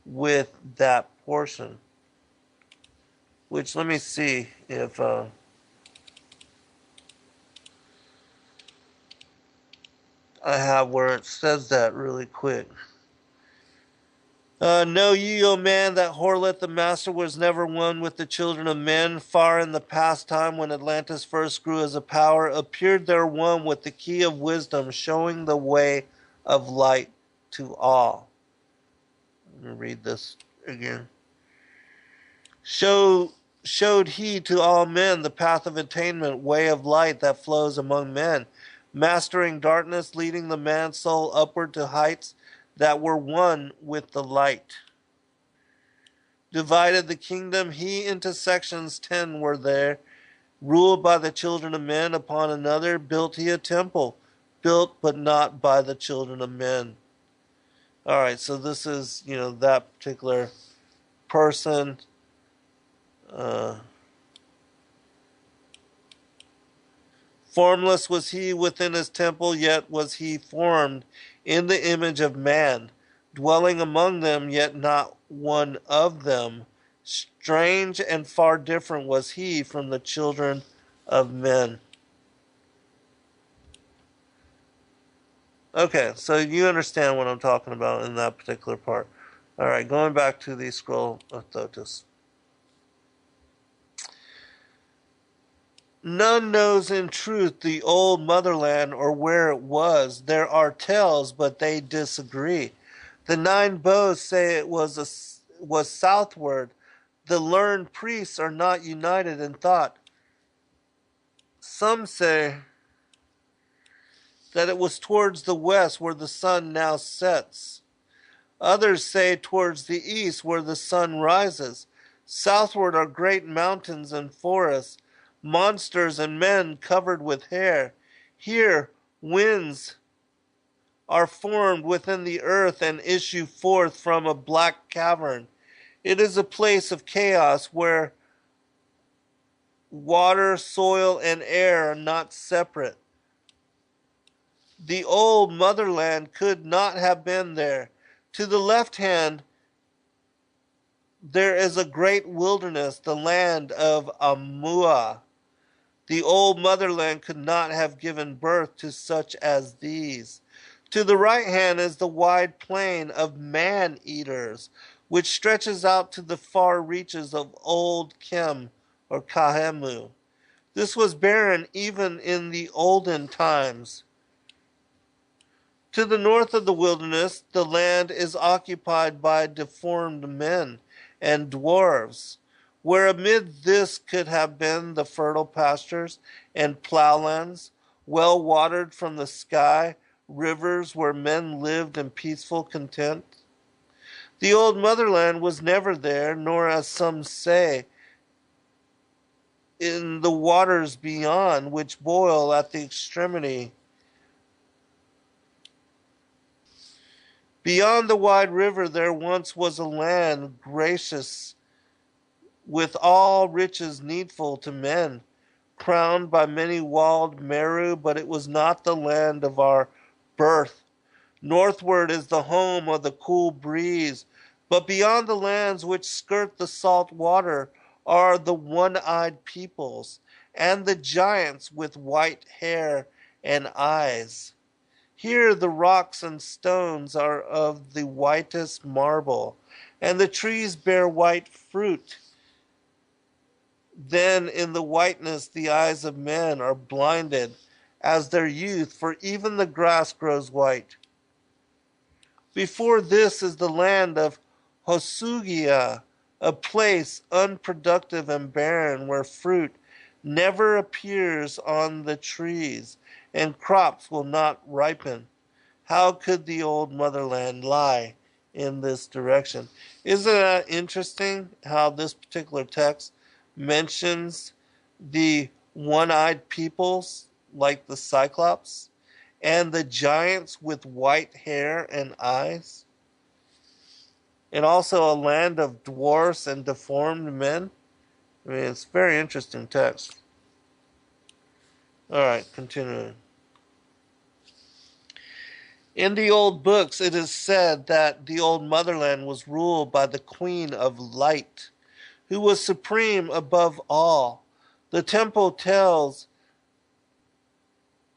with that portion. Which, let me see if I have where it says that really quick. Know ye, O man, that Horleth the master was never one with the children of men. Far in the past time, when Atlantis first grew as a power, appeared there one with the key of wisdom, showing the way of light to all. Let me read this again. Showed he to all men the path of attainment, way of light that flows among men, mastering darkness, leading the man's soul upward to heights that were one with the light. Divided the kingdom he into sections 10 were there, ruled by the children of men. Upon another built he a temple, built but not by the children of men. All right, so this is, that particular person. Formless was he within his temple, yet was he formed in the image of man, dwelling among them, yet not one of them. Strange and far different was he from the children of men. Okay, so you understand what I'm talking about in that particular part. All right, going back to the Scroll of Thotis. None knows in truth the old motherland or where it was. There are tales, but they disagree. The nine bows say it was southward. The learned priests are not united in thought. Some say that it was towards the west where the sun now sets. Others say towards the east where the sun rises. Southward are great mountains and forests, monsters and men covered with hair. Here winds are formed within the earth and issue forth from a black cavern. It is a place of chaos where water, soil, and air are not separate. The old motherland could not have been there. To the left hand, there is a great wilderness, the land of Amua. The old motherland could not have given birth to such as these. To the right hand is the wide plain of man-eaters, which stretches out to the far reaches of old Kem or Kahemu. This was barren even in the olden times. To the north of the wilderness, the land is occupied by deformed men and dwarves, where amid this could have been the fertile pastures and plowlands, well watered from the sky, rivers where men lived in peaceful content. The old motherland was never there, nor, as some say, in the waters beyond, which boil at the extremity. Beyond the wide river there once was a land gracious with all riches needful to men, crowned by many walled Meru, but it was not the land of our birth. Northward is the home of the cool breeze, but beyond the lands which skirt the salt water are the one-eyed peoples, and the giants with white hair and eyes. Here the rocks and stones are of the whitest marble, and the trees bear white fruit. Then in the whiteness the eyes of men are blinded as their youth, for even the grass grows white. Before this is the land of Hosugia, a place unproductive and barren, where fruit never appears on the trees, and crops will not ripen. How could the old motherland lie in this direction? Isn't that interesting how this particular text mentions the one-eyed peoples like the Cyclops and the giants with white hair and eyes, and also a land of dwarfs and deformed men? I mean, it's a very interesting text. All right, continuing. In the old books, it is said that the old motherland was ruled by the Queen of Light, who was supreme above all. The temple tales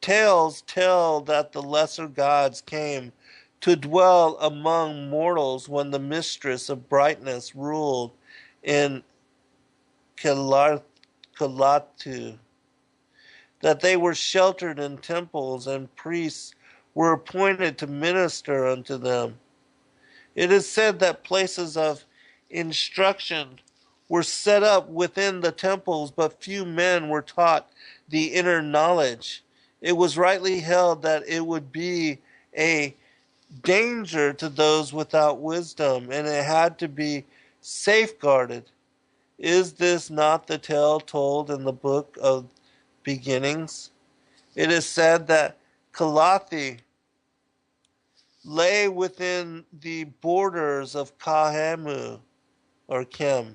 tell that the lesser gods came to dwell among mortals when the mistress of brightness ruled in Kelatu, that they were sheltered in temples and priests were appointed to minister unto them. It is said that places of instruction were set up within the temples, but few men were taught the inner knowledge. It was rightly held that it would be a danger to those without wisdom, and it had to be safeguarded. Is this not the tale told in the book of beginnings? It is said that Kalathi lay within the borders of Kahemu or Kem,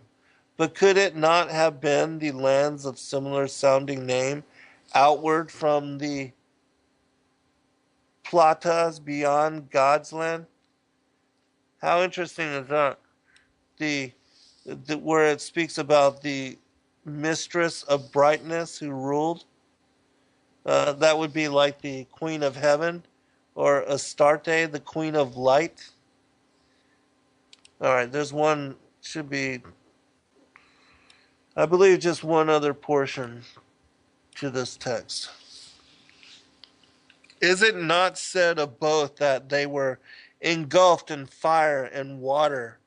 but could it not have been the lands of similar sounding name outward from the Platas beyond God's land? How interesting is that? Where it speaks about the mistress of brightness who ruled. That would be like the Queen of Heaven, or Astarte, the Queen of Light. All right, there's one, should be, I believe, just one other portion. to this text. Is it not said of both that they were engulfed in fire and water?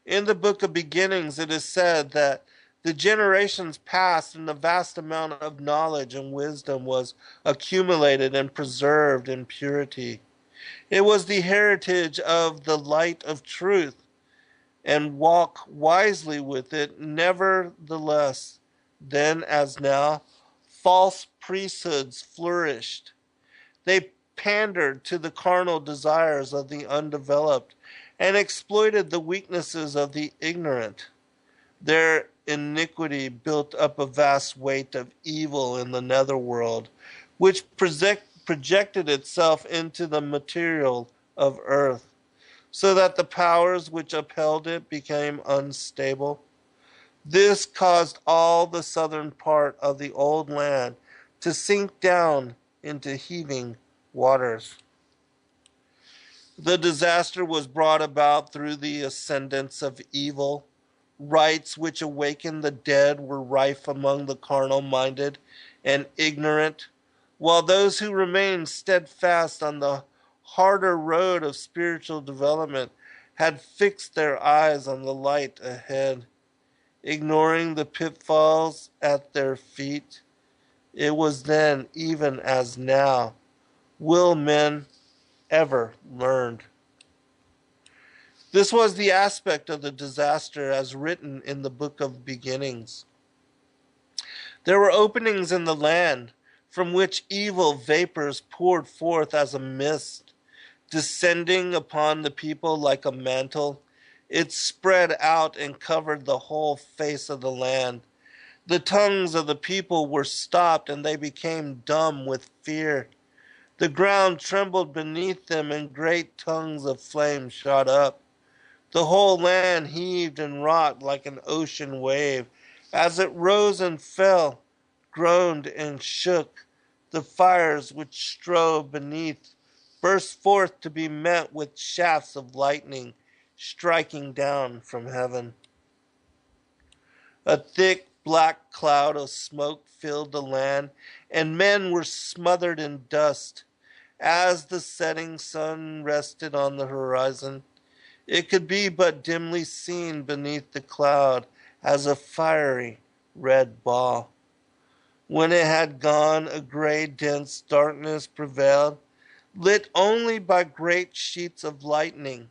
In the book of Beginnings, it is said that the generations passed and a vast amount of knowledge and wisdom was accumulated and preserved in purity. It was the heritage of the light of truth, and walk wisely with it. Nevertheless, then as now, false priesthoods flourished. They pandered to the carnal desires of the undeveloped and exploited the weaknesses of the ignorant. Their iniquity built up a vast weight of evil in the netherworld, which projected itself into the material of earth, so that the powers which upheld it became unstable. This caused all the southern part of the old land to sink down into heaving waters. The disaster was brought about through the ascendance of evil. Rites which awakened the dead were rife among the carnal-minded and ignorant, while those who remained steadfast on the harder road of spiritual development had fixed their eyes on the light ahead, ignoring the pitfalls at their feet. It was then, even as now, will men ever learn. This was the aspect of the disaster as written in the book of Beginnings. There were openings in the land from which evil vapors poured forth as a mist. Descending upon the people like a mantle, it spread out and covered the whole face of the land. The tongues of the people were stopped, and they became dumb with fear. The ground trembled beneath them, and great tongues of flame shot up. The whole land heaved and rocked like an ocean wave. As it rose and fell, groaned and shook, the fires which strove beneath burst forth to be met with shafts of lightning striking down from heaven. A thick black cloud of smoke filled the land, and men were smothered in dust. As the setting sun rested on the horizon, it could be but dimly seen beneath the cloud as a fiery red ball. When it had gone, a gray, dense darkness prevailed, lit only by great sheets of lightning.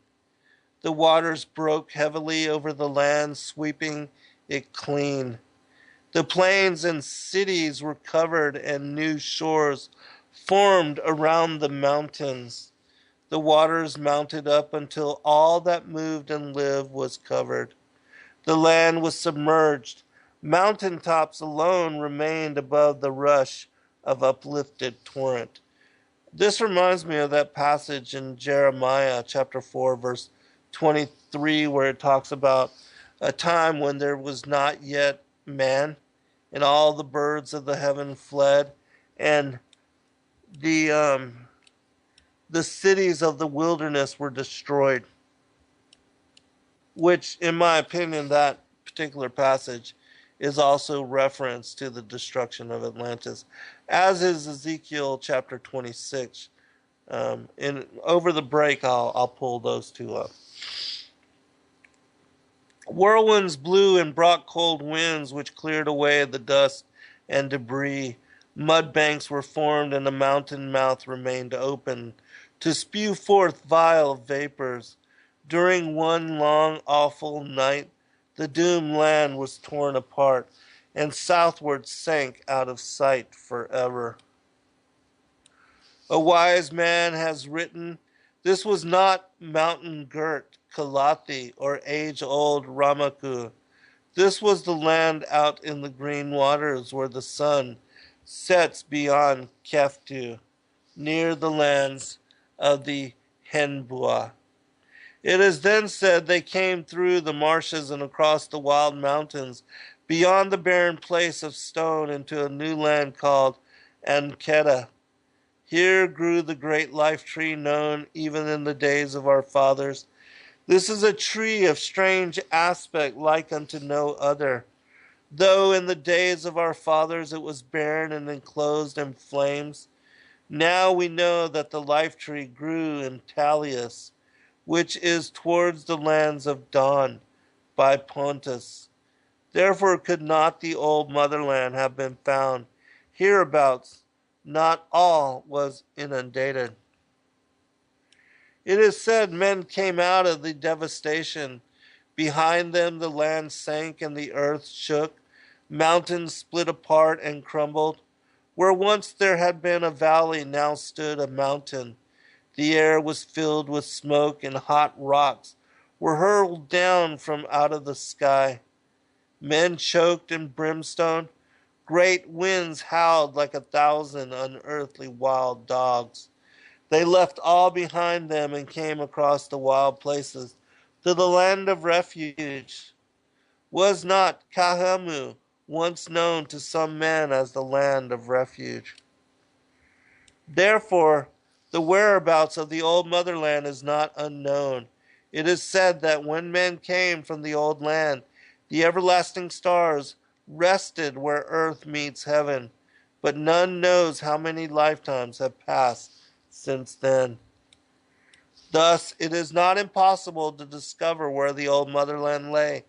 The waters broke heavily over the land, sweeping it clean. The plains and cities were covered, and new shores formed around the mountains. The waters mounted up until all that moved and lived was covered. The land was submerged. Mountain tops alone remained above the rush of uplifted torrent. This reminds me of that passage in Jeremiah chapter 4, verse 23, where it talks about a time when there was not yet man, and all the birds of the heaven fled, and the cities of the wilderness were destroyed. Which, in my opinion, that particular passage is also reference to the destruction of Atlantis, as is Ezekiel chapter 26. Over the break, I'll pull those two up. Whirlwinds blew and brought cold winds, which cleared away the dust and debris. Mud banks were formed, and the mountain mouth remained open to spew forth vile vapors. During one long, awful night, the doomed land was torn apart, and southward sank out of sight forever. A wise man has written, this was not mountain-girt Kalathi or age-old Ramaku. This was the land out in the green waters where the sun sets beyond Keftu, near the lands of the Henbua. It is then said they came through the marshes and across the wild mountains, beyond the barren place of stone, into a new land called Anketa. Here grew the great life tree known even in the days of our fathers. This is a tree of strange aspect, like unto no other. Though in the days of our fathers it was barren and enclosed in flames, now we know that the life tree grew in Talius, which is towards the lands of Don, by Pontus. Therefore could not the old motherland have been found hereabouts. Not all was inundated. It is said men came out of the devastation. Behind them the land sank and the earth shook. Mountains split apart and crumbled. Where once there had been a valley, now stood a mountain. The air was filled with smoke, and hot rocks were hurled down from out of the sky. Men choked in brimstone. Great winds howled like 1,000 unearthly wild dogs. They left all behind them and came across the wild places to the land of refuge. Was not Kahemu once known to some men as the land of refuge? Therefore, the whereabouts of the old motherland is not unknown. It is said that when men came from the old land, the everlasting stars rested where earth meets heaven, but none knows how many lifetimes have passed since then. Thus, it is not impossible to discover where the old motherland lay.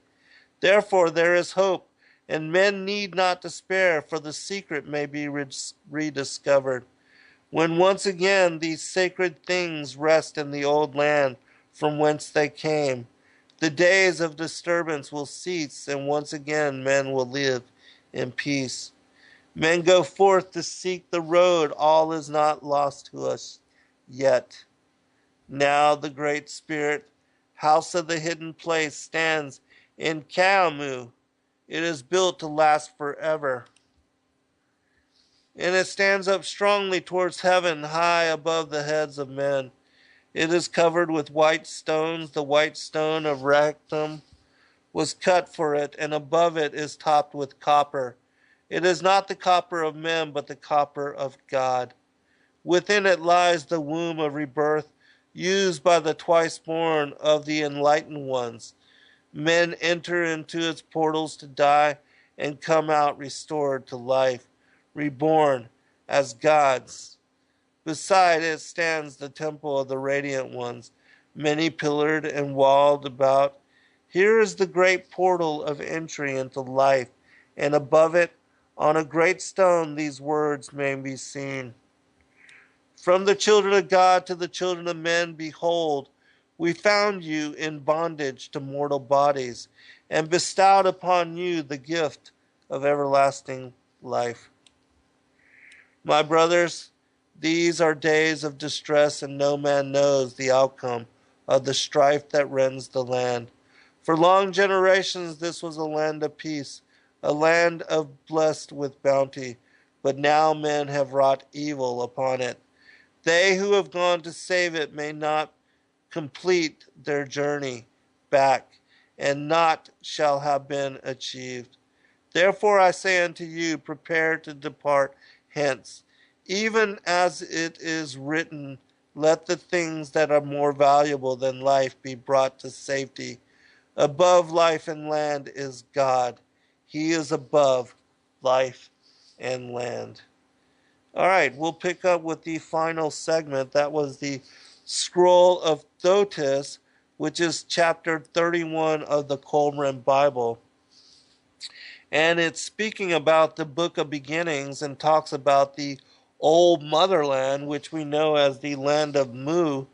Therefore, there is hope, and men need not despair, for the secret may be rediscovered. When once again these sacred things rest in the old land from whence they came, the days of disturbance will cease, and once again men will live in peace. Men go forth to seek the road. All is not lost to us yet. Now the Great Spirit, house of the hidden place, stands in Kaamu. It is built to last forever. And it stands up strongly towards heaven, high above the heads of men. It is covered with white stones. The white stone of Rectum was cut for it, and above it is topped with copper. It is not the copper of men, but the copper of God. Within it lies the womb of rebirth, used by the twice-born of the enlightened ones. Men enter into its portals to die and come out restored to life, reborn as gods. Beside it stands the temple of the radiant ones, many pillared and walled about. Here is the great portal of entry into life, and above it, on a great stone, these words may be seen. From the children of God to the children of men, behold, we found you in bondage to mortal bodies, and bestowed upon you the gift of everlasting life. My brothers, these are days of distress, and no man knows the outcome of the strife that rends the land. For long generations this was a land of peace, a land of blessed with bounty, but now men have wrought evil upon it. They who have gone to save it may not complete their journey back, and naught shall have been achieved. Therefore I say unto you, prepare to depart hence. Even as it is written, let the things that are more valuable than life be brought to safety. Above life and land is God. He is above life and land. All right, we'll pick up with the final segment. That was the Scroll of Thotis, which is chapter 31 of the Kolbrin Bible. And it's speaking about the book of beginnings and talks about the old motherland, which we know as the land of Mu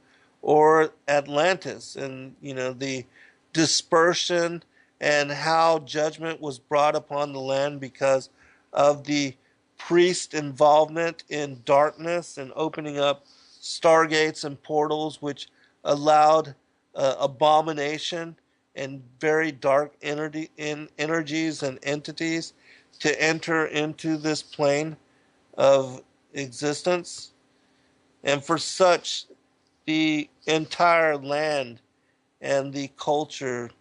or Atlantis, and the dispersion and how judgment was brought upon the land because of the priest involvement in darkness and opening up stargates and portals, which allowed abomination and very dark energies and entities to enter into this plane of existence. And for such, the entire land and the culture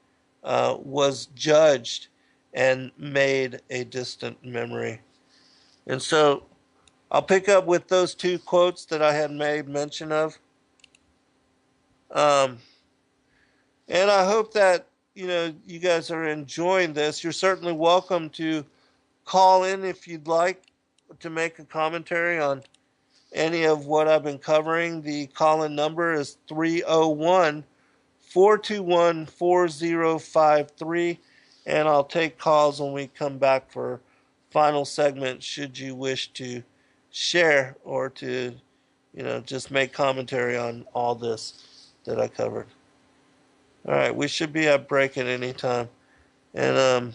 was judged and made a distant memory. And so I'll pick up with those two quotes that I had made mention of. And I hope that you guys are enjoying this, you're certainly welcome to call in if you'd like to make a commentary on any of what I've been covering. The call-in number is 301 421 4053, and I'll take calls when we come back for final segment should you wish to share or to just make commentary on all this that I covered. All right, we should be at break at any time, and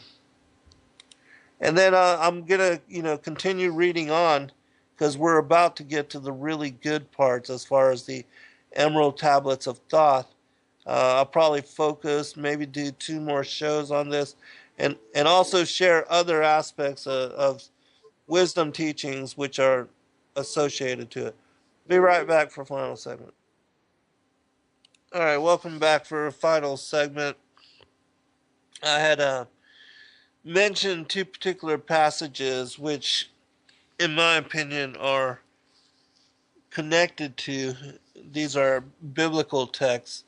then I'm gonna continue reading on because we're about to get to the really good parts as far as the Emerald Tablets of Thoth. I'll probably focus, maybe do 2 more shows on this, and also share other aspects of wisdom teachings which are associated to it. Be right back for final segment. All right, welcome back for a final segment. I had mentioned 2 particular passages which, in my opinion, are connected to. These are biblical texts.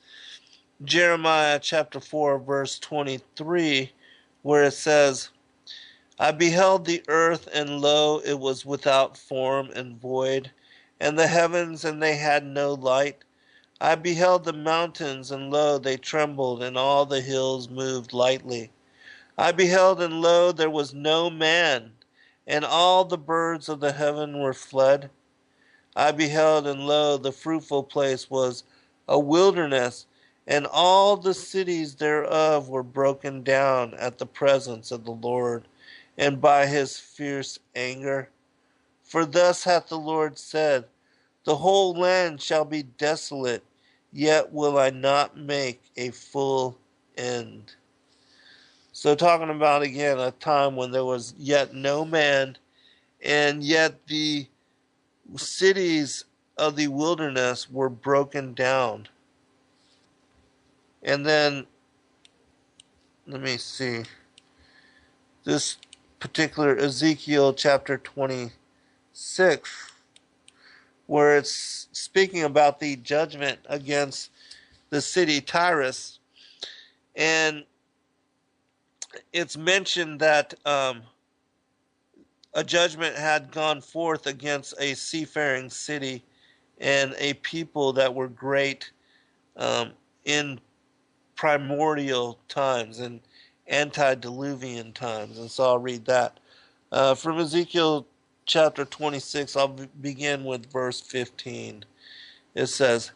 Jeremiah chapter 4, verse 23, where it says, I beheld the earth, and lo, it was without form and void, and the heavens, and they had no light. I beheld the mountains, and lo, they trembled, and all the hills moved lightly. I beheld, and lo, there was no man, and all the birds of the heaven were fled. I beheld, and lo, the fruitful place was a wilderness, and all the cities thereof were broken down at the presence of the Lord, and by his fierce anger. For thus hath the Lord said, the whole land shall be desolate, yet will I not make a full end. So talking about, again, a time when there was yet no man, and yet the cities of the wilderness were broken down. And then, let me see, this particular Ezekiel chapter 26, where it's speaking about the judgment against the city Tyrus, and it's mentioned that a judgment had gone forth against a seafaring city and a people that were great in primordial times and antediluvian times. And so I'll read that. From Ezekiel chapter 26, I'll begin with verse 15. It says,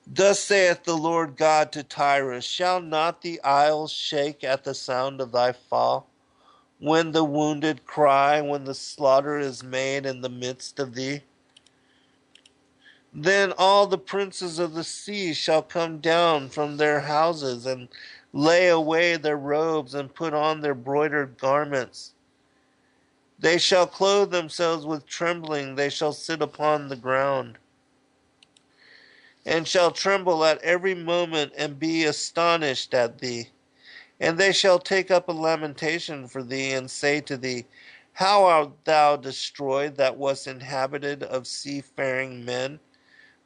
Thus saith the Lord God to Tyrus, shall not the isles shake at the sound of thy fall? When the wounded cry, when the slaughter is made in the midst of thee? Then all the princes of the sea shall come down from their houses, and lay away their robes, and put on their broidered garments. They shall clothe themselves with trembling, they shall sit upon the ground, and shall tremble at every moment, and be astonished at thee. And they shall take up a lamentation for thee, and say to thee, How art thou destroyed that wast inhabited of seafaring men?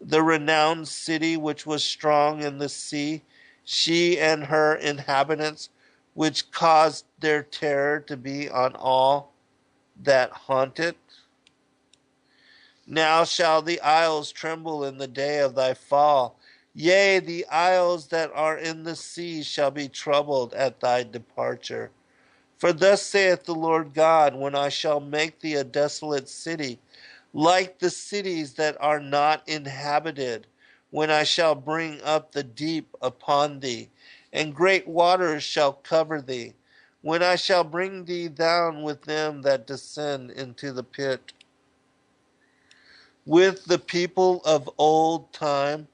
The renowned city which was strong in the sea, she and her inhabitants, which caused their terror to be on all that haunt it. Now shall the isles tremble in the day of thy fall. Yea, the isles that are in the sea shall be troubled at thy departure. For thus saith the Lord God, when I shall make thee a desolate city, like the cities that are not inhabited, when I shall bring up the deep upon thee, and great waters shall cover thee, when I shall bring thee down with them that descend into the pit, with the people of old time,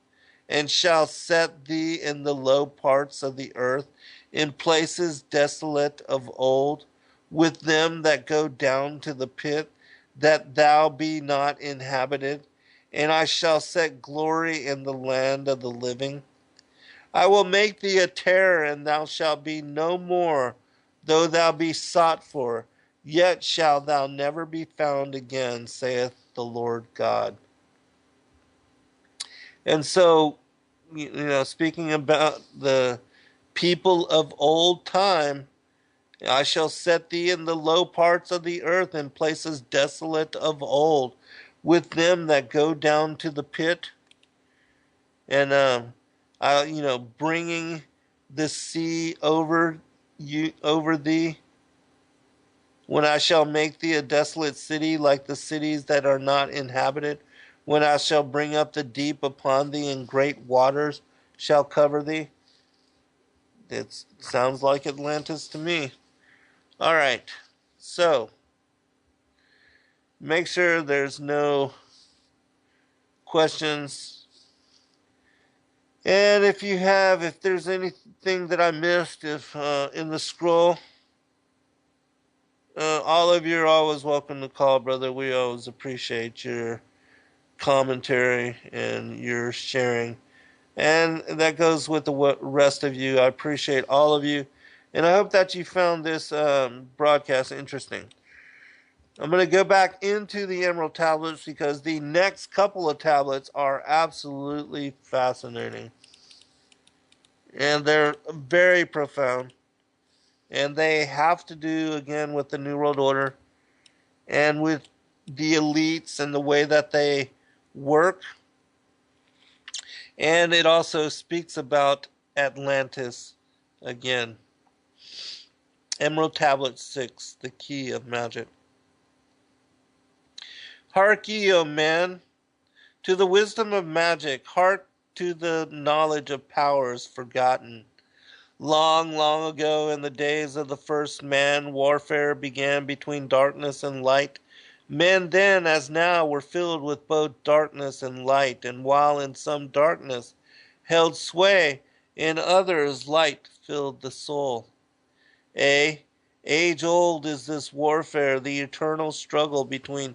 and shall set thee in the low parts of the earth, in places desolate of old, with them that go down to the pit, that thou be not inhabited. And I shall set glory in the land of the living. I will make thee a terror, and thou shalt be no more, though thou be sought for, yet shalt thou never be found again, saith the Lord God. And so, speaking about the people of old time. I shall set thee in the low parts of the earth, in places desolate of old, with them that go down to the pit, and bringing the sea over thee. When I shall make thee a desolate city, like the cities that are not inhabited, when I shall bring up the deep upon thee, and great waters shall cover thee. It sounds like Atlantis to me. All right, so make sure there's no questions. And if there's anything that I missed, if in the scroll, all of you are always welcome to call, brother. We always appreciate your commentary and your sharing. And that goes with the rest of you. I appreciate all of you. And I hope that you found this broadcast interesting. I'm going to go back into the Emerald Tablets because the next couple of tablets are absolutely fascinating. And they're very profound. And they have to do, again, with the New World Order and with the elites and the way that they work. And it also speaks about Atlantis again. Emerald Tablet 6, the Key of Magic. Hark ye, O men, to the wisdom of magic. Hark to the knowledge of powers forgotten. Long, long ago, in the days of the first man, warfare began between darkness and light. Men then, as now, were filled with both darkness and light, and while in some darkness held sway, in others light filled the soul. Age old is this warfare, the eternal struggle between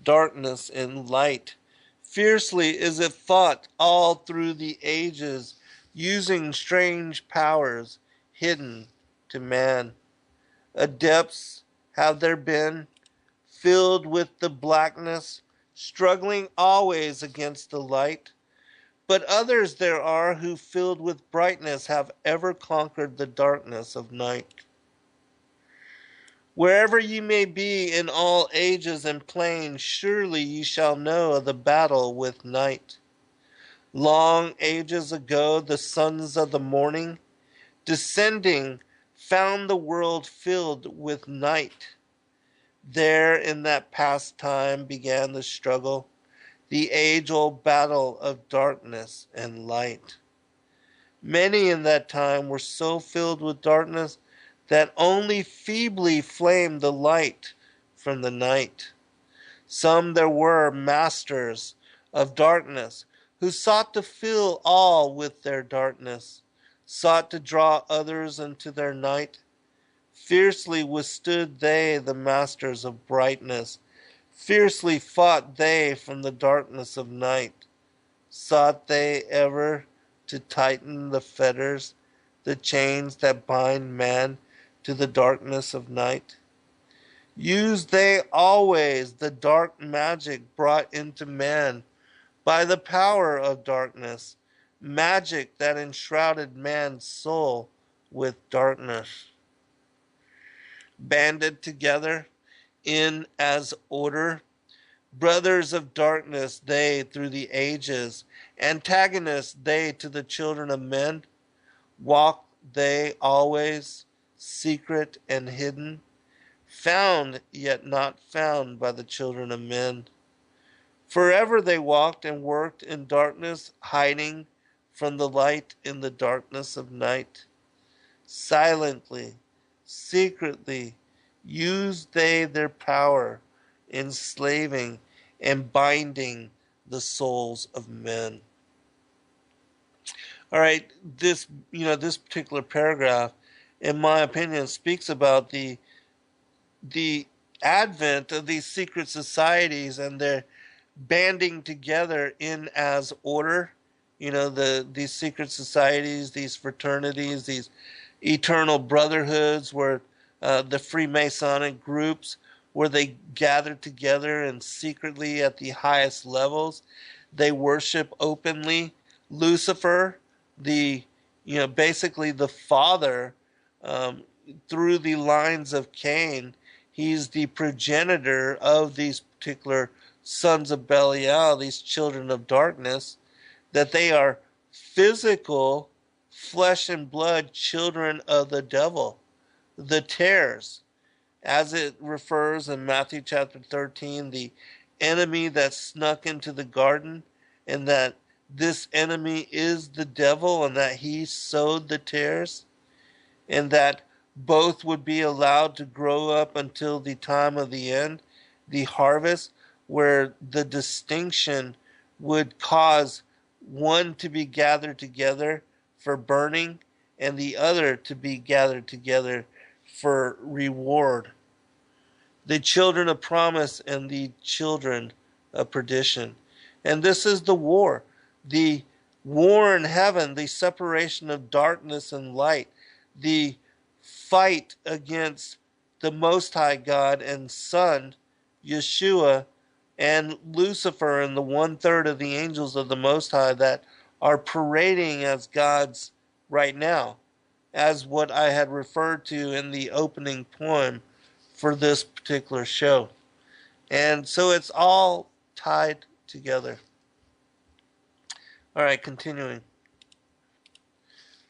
darkness and light. Fiercely is it fought all through the ages, using strange powers hidden to man. Adepts have there been, filled with the blackness, struggling always against the light. But others there are who, filled with brightness, have ever conquered the darkness of night. Wherever ye may be in all ages and planes, surely ye shall know of the battle with night. Long ages ago, the sons of the morning, descending, found the world filled with night. There in that past time began the struggle, the age-old battle of darkness and light. Many in that time were so filled with darkness that only feebly flamed the light from the night. Some there were masters of darkness, who sought to fill all with their darkness, sought to draw others into their night. Fiercely withstood they the masters of brightness, fiercely fought they from the darkness of night. Sought they ever to tighten the fetters, the chains that bind man to the darkness of night? Used they always the dark magic brought into man by the power of darkness, magic that enshrouded man's soul with darkness. Banded together in as order, brothers of darkness they through the ages, antagonists they to the children of men, walk they always, secret and hidden, found yet not found by the children of men. Forever they walked and worked in darkness, hiding from the light in the darkness of night. Silently, secretly, used they their power, enslaving and binding the souls of men. All right, this particular paragraph, in my opinion, speaks about the advent of these secret societies and their banding together in as order. These secret societies, these fraternities, these eternal brotherhoods, where the Freemasonic groups, where they gather together and secretly at the highest levels, they worship openly Lucifer, the basically the father, um, through the lines of Cain. He's the progenitor of these particular sons of Belial, these children of darkness, that they are physical, flesh and blood children of the devil, the tares, as it refers in Matthew chapter 13, the enemy that snuck into the garden, and that this enemy is the devil, and that he sowed the tares, and that both would be allowed to grow up until the time of the end, the harvest, where the distinction would cause one to be gathered together for burning and the other to be gathered together for reward. The children of promise and the children of perdition. And this is the war in heaven, the separation of darkness and light, the fight against the Most High God and Son, Yeshua, and Lucifer, and the 1/3 of the angels of the Most High that are parading as gods right now, as what I had referred to in the opening poem for this particular show. And so it's all tied together. All right, continuing.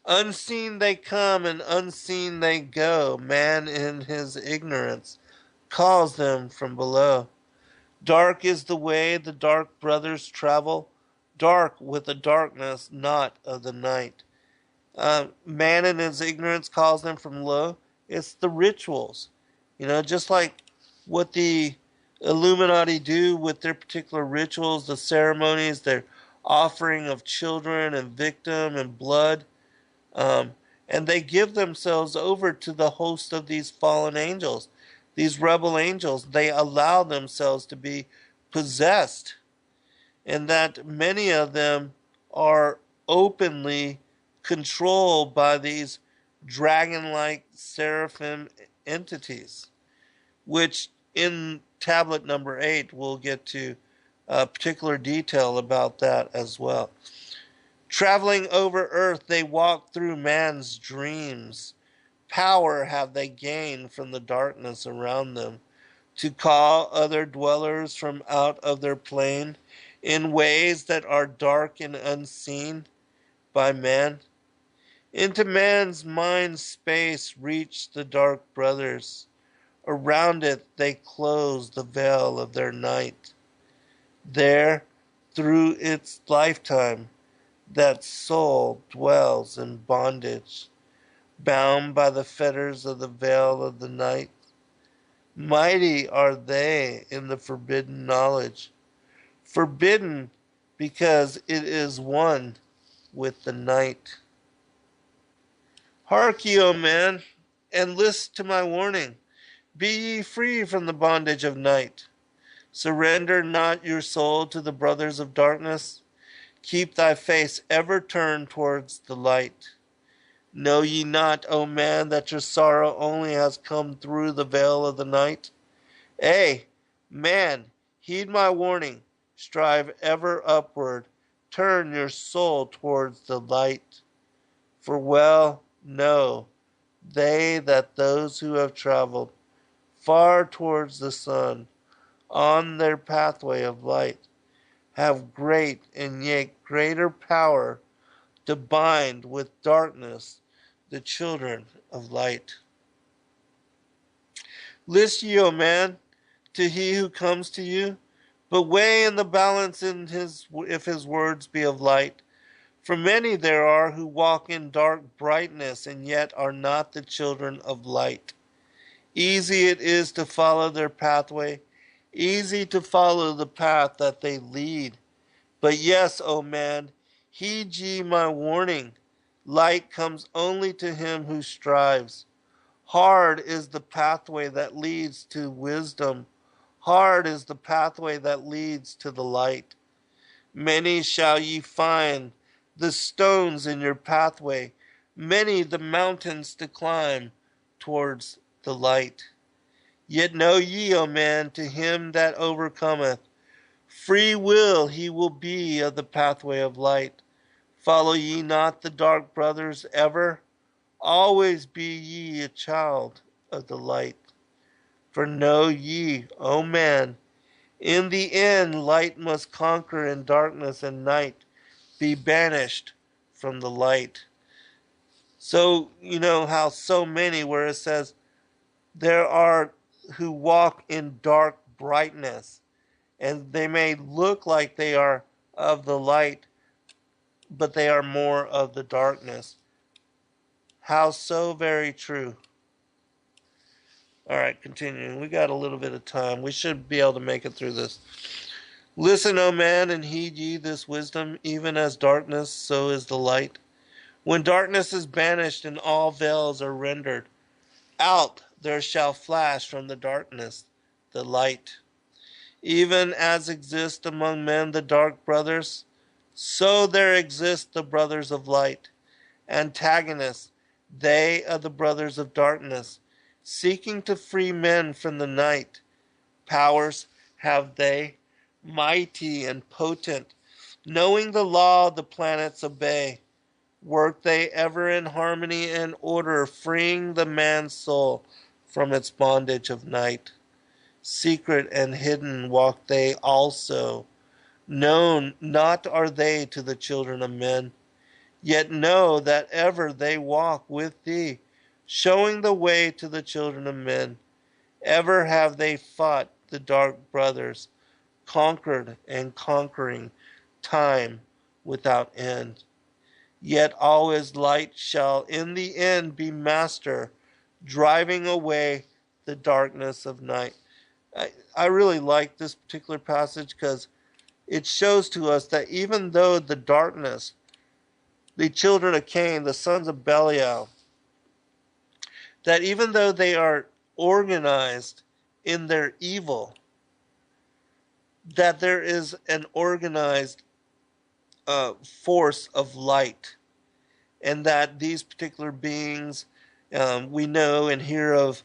Unseen they come and unseen they go. Man in his ignorance calls them from below. Dark is the way the dark brothers travel, dark with the darkness not of the night. Man in his ignorance calls them from low. It's the rituals. Just like what the Illuminati do with their particular rituals, the ceremonies, their offering of children and victim and blood. And they give themselves over to the host of these fallen angels, these rebel angels. They allow themselves to be possessed, and that many of them are openly controlled by these dragon-like seraphim entities, which in tablet number 8 we'll get to particular detail about that as well. Traveling over earth, they walk through man's dreams. Power have they gained from the darkness around them, to call other dwellers from out of their plane in ways that are dark and unseen by man. Into man's mind space reach the dark brothers. Around it they close the veil of their night. There, through its lifetime, that soul dwells in bondage, bound by the fetters of the veil of the night. Mighty are they in the forbidden knowledge, forbidden because it is one with the night. Hark ye, O man, and list to my warning. Be ye free from the bondage of night. Surrender not your soul to the brothers of darkness. Keep thy face ever turned towards the light. Know ye not, O man, that your sorrow only has come through the veil of the night? Man, heed my warning. Strive ever upward. Turn your soul towards the light. For well know they that those who have traveled far towards the sun on their pathway of light have great and yet greater power to bind with darkness the children of light. List ye, O man, to he who comes to you, but weigh in the balance if his words be of light. For many there are who walk in dark brightness, and yet are not the children of light. Easy it is to follow their pathway, easy to follow the path that they lead. But yes, O man, heed ye my warning. Light comes only to him who strives. Hard is the pathway that leads to wisdom. Hard is the pathway that leads to the light. Many shall ye find the stones in your pathway, many the mountains to climb towards the light. Yet know ye, O man, to him that overcometh, free will he will be of the pathway of light. Follow ye not the dark, brothers, ever? Always be ye a child of the light. For know ye, O man, in the end light must conquer, and darkness and night be banished from the light. So, you know how so many, where it says, there are who walk in dark brightness, and they may look like they are of the light, but they are more of the darkness. How so very true. All right, continuing. We got a little bit of time. We should be able to make it through this. Listen, O man, and heed ye this wisdom, even as darkness, so is the light. When darkness is banished and all veils are rendered, out there shall flash from the darkness the light. Even as exist among men the dark brothers, so there exist the brothers of light. Antagonists, they are the brothers of darkness, seeking to free men from the night. Powers have they, mighty and potent, knowing the law the planets obey. Work they ever in harmony and order, freeing the man's soul from its bondage of night. Secret and hidden walk they also. Known not are they to the children of men. Yet know that ever they walk with thee, showing the way to the children of men. Ever have they fought the dark brothers, conquered and conquering time without end. Yet always light shall in the end be master, driving away the darkness of night. I really like this particular passage because it shows to us that even though the darkness, the children of Cain, the sons of Belial, that even though they are organized in their evil, that there is an organized force of light, and that these particular beings, we know and hear of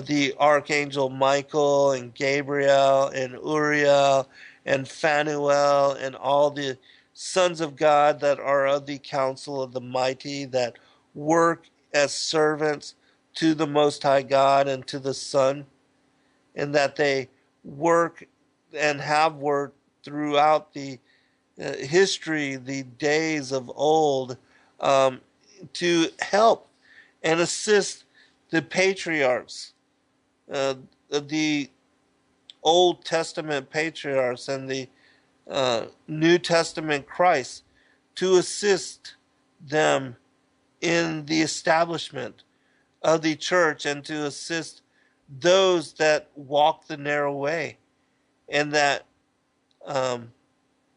the archangel Michael and Gabriel and Uriel and Phanuel and all the sons of God that are of the council of the mighty, that work as servants to the Most High God and to the Son, and that they work and have worked throughout the history, the days of old, to help and assist the patriarchs, the Old Testament patriarchs and the New Testament Christ, to assist them in the establishment of the church and to assist those that walk the narrow way and that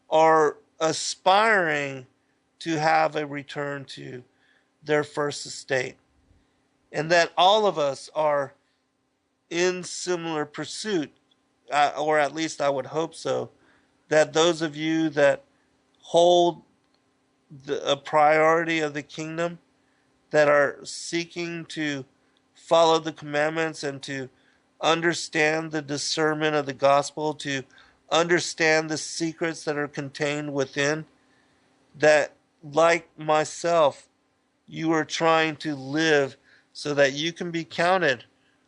are aspiring to have a return to their first estate. And that all of us are in similar pursuit, or at least I would hope so, that those of you that hold a priority of the kingdom, that are seeking to follow the commandments and to understand the discernment of the gospel, to understand the secrets that are contained within, that like myself, you are trying to live so that you can be counted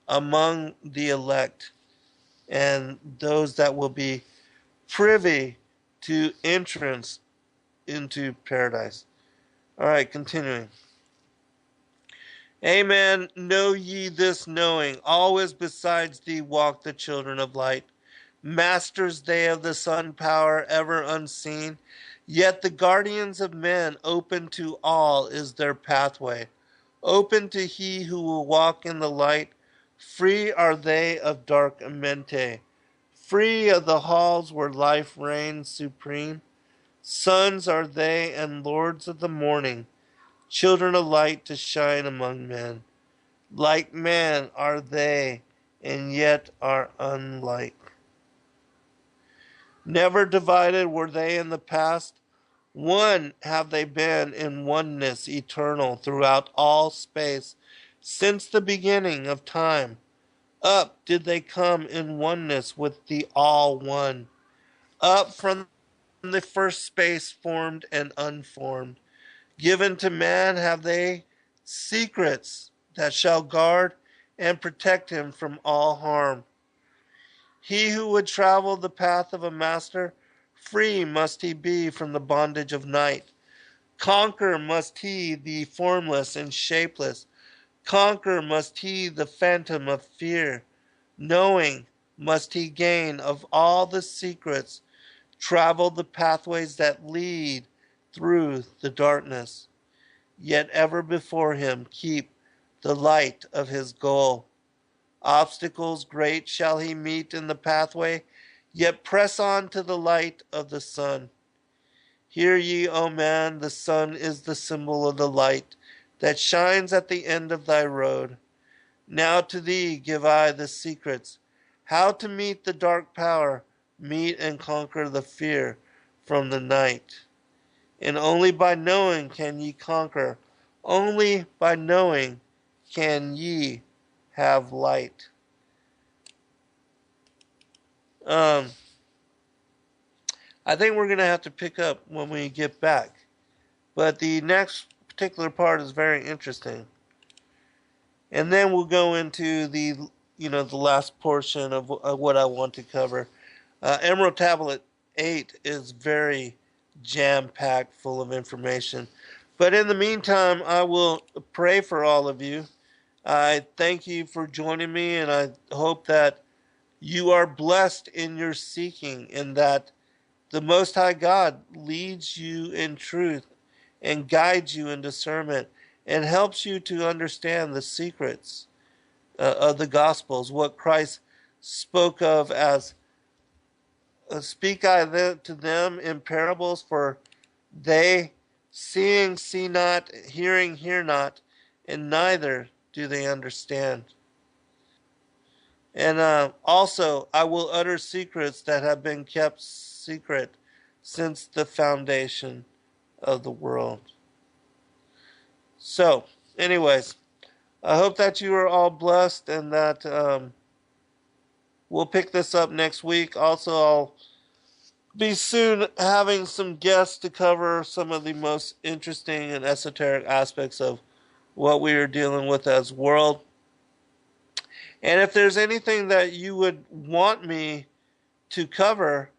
among the elect and those that will be privy to entrance into paradise. All right, continuing. Amen. Know ye this knowing, always besides thee walk the children of light. Masters they of the sun power, ever unseen. Yet the guardians of men, open to all is their pathway. Open to he who will walk in the light. Free are they of dark amente. Free of the halls where life reigns supreme. Sons are they and lords of the morning. Children of light to shine among men. Like man are they, and yet are unlike. Never divided were they in the past. One have they been in oneness eternal throughout all space, since the beginning of time. Up did they come in oneness with the All One. Up from the first space formed and unformed. Given to man have they secrets that shall guard and protect him from all harm. He who would travel the path of a master, free must he be from the bondage of night. Conquer must he the formless and shapeless. Conquer must he the phantom of fear. Knowing must he gain of all the secrets, travel the pathways that lead through the darkness. Yet ever before him keep the light of his goal. Obstacles great shall he meet in the pathway, yet press on to the light of the sun. Hear ye, O man, the sun is the symbol of the light that shines at the end of thy road. Now to thee give I the secrets, how to meet the dark power, meet and conquer the fear from the night. And only by knowing can ye conquer, only by knowing can ye have light. I think we're going to have to pick up when we get back. But the next particular part is very interesting. And then we'll go into the last portion of what I want to cover. Emerald Tablet 8 is very jam-packed, full of information. But in the meantime, I will pray for all of you. I thank you for joining me, and I hope that you are blessed in your seeking, and that the Most High God leads you in truth and guides you in discernment and helps you to understand the secrets of the Gospels, what Christ spoke of as, speak I to them in parables, for they seeing see not, hearing hear not, and neither do they understand. And also, I will utter secrets that have been kept secret since the foundation of the world. So, anyways, I hope that you are all blessed, and that we'll pick this up next week. Also, I'll be soon having some guests to cover some of the most interesting and esoteric aspects of what we are dealing with as world. And if there's anything that you would want me to cover,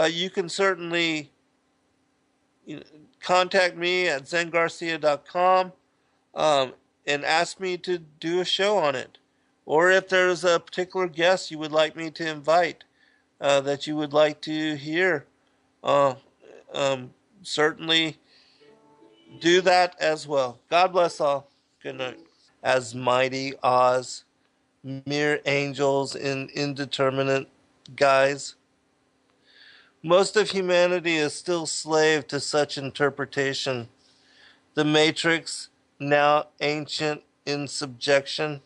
you can certainly contact me at zengarcia.com and ask me to do a show on it. Or if there's a particular guest you would like me to invite that you would like to hear, certainly do that as well. God bless all. Good night. As mighty Oz, mere angels in indeterminate guise. Most of humanity is still slave to such interpretation. The matrix, now ancient in subjection,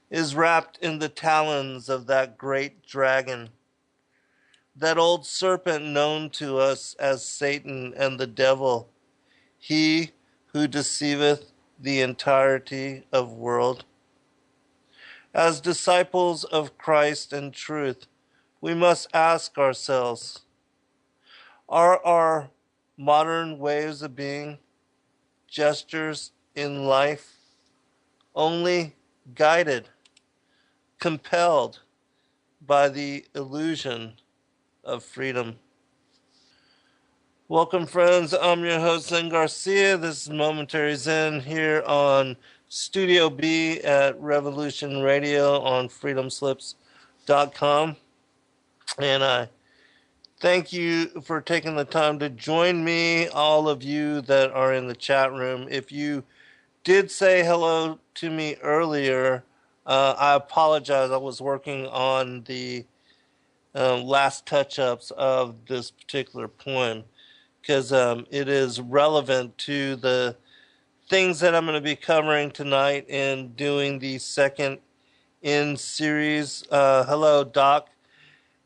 is wrapped in the talons of that great dragon, that old serpent known to us as Satan and the devil, he who deceiveth the entirety of world. As disciples of Christ and truth, we must ask ourselves, are our modern ways of being gestures in life only guided, compelled by the illusion of freedom? Welcome, friends. I'm your host, Zen Garcia. This is Momentary Zen here on Studio B at Revolution Radio on freedomslips.com. And I thank you for taking the time to join me, all of you that are in the chat room. If you did say hello to me earlier, I apologize. I was working on the last touch-ups of this particular poem, because it is relevant to the things that I'm going to be covering tonight and doing the second in series. Hello, Doc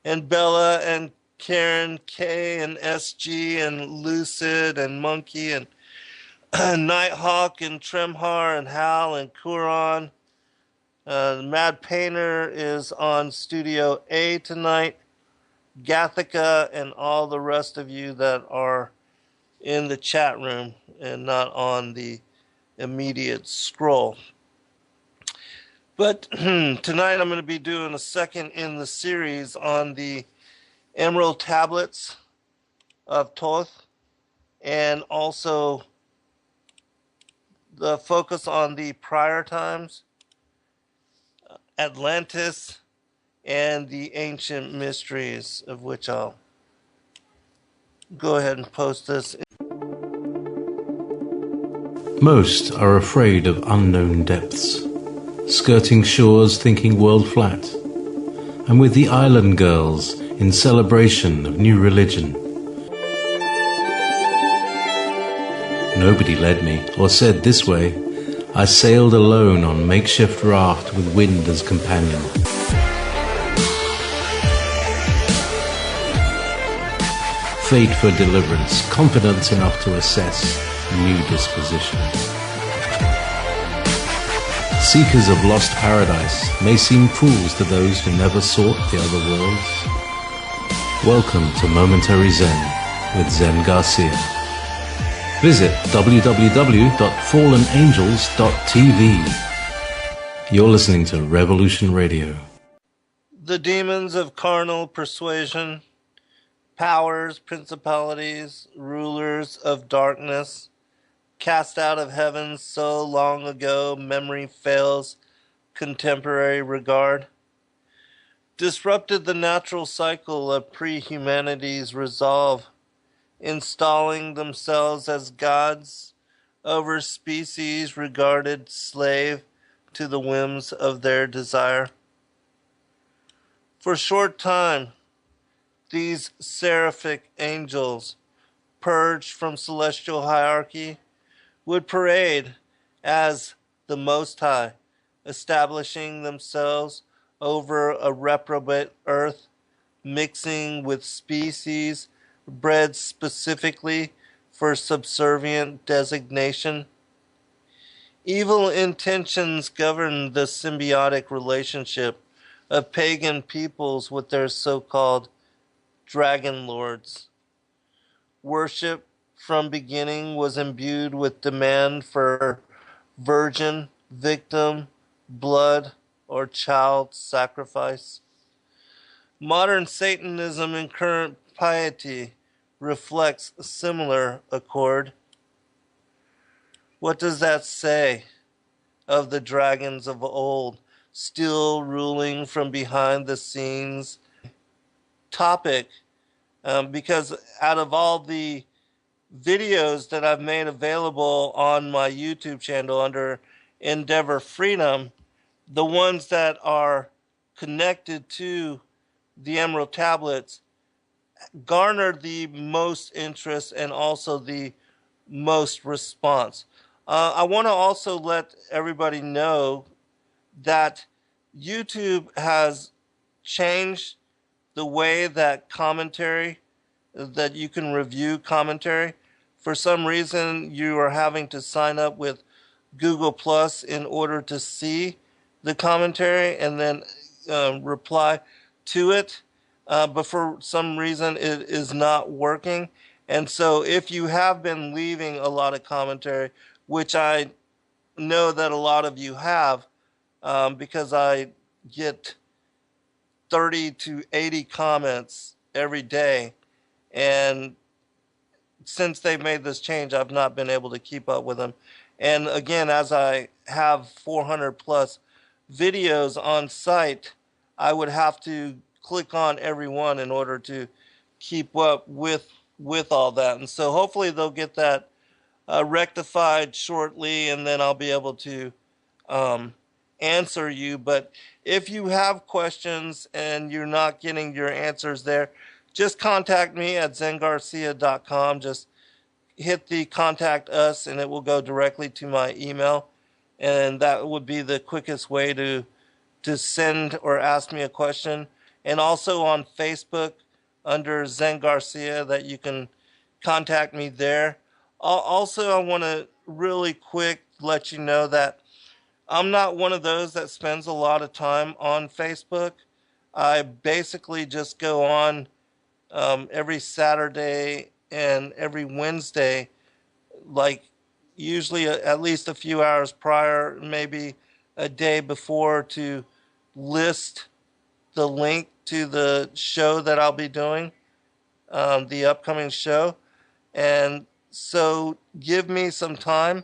and Bella and Karen K and SG and Lucid and Monkey and Nighthawk and Tremhar and Hal and Kuron. Mad Painter is on Studio A tonight. Gathica and all the rest of you that are in the chat room and not on the immediate scroll. But tonight I'm going to be doing a second in the series on the Emerald Tablets of Thoth, and also the focus on the prior times, Atlantis, and the ancient mysteries, of which I'll go ahead and post this. Most are afraid of unknown depths, skirting shores thinking world flat, and with the island girls in celebration of new religion. Nobody led me or said this way. I sailed alone on makeshift raft with wind as companion. Fate for deliverance, confidence enough to assess new disposition. Seekers of lost paradise may seem fools to those who never sought the other worlds. Welcome to Momentary Zen with Zen Garcia. Visit www.fallenangels.tv. You're listening to Revolution Radio. The demons of carnal persuasion, powers, principalities, rulers of darkness, cast out of heaven so long ago memory fails contemporary regard, disrupted the natural cycle of pre-humanity's resolve, installing themselves as gods over species regarded slave to the whims of their desire. For a short time, these seraphic angels, purged from celestial hierarchy, would parade as the Most High, establishing themselves over a reprobate earth, mixing with species bred specifically for subservient designation. Evil intentions govern the symbiotic relationship of pagan peoples with their so-called dragon lords. Worship from beginning was imbued with demand for virgin, victim, blood, or child sacrifice. Modern Satanism and current piety reflects a similar accord. What does that say of the dragons of old, still ruling from behind the scenes? Topic, because out of all the videos that I've made available on my YouTube channel under Endeavor Freedom, the ones that are connected to the Emerald Tablets garnered the most interest and also the most response. I want to also let everybody know that YouTube has changed the way that you can review commentary. For some reason, you are having to sign up with Google Plus in order to see the commentary and then reply to it. But for some reason, it is not working. And so if you have been leaving a lot of commentary, which I know that a lot of you have, because I get 30 to 80 comments every day, and since they've made this change, I've not been able to keep up with them. And again, as I have 400 plus videos on site, I would have to click on every one in order to keep up with all that. And so hopefully they'll get that rectified shortly, and then I'll be able to answer you. But if you have questions and you're not getting your answers there, just contact me at zengarcia.com. Just hit the contact us and it will go directly to my email. And that would be the quickest way to send or ask me a question. And also on Facebook under Zen Garcia, that you can contact me there. Also, I want to really quick let you know that I'm not one of those that spends a lot of time on Facebook. I basically just go on every Saturday and every Wednesday, like usually at least a few hours prior, maybe a day before, to list the link to the show that I'll be doing, the upcoming show. And so give me some time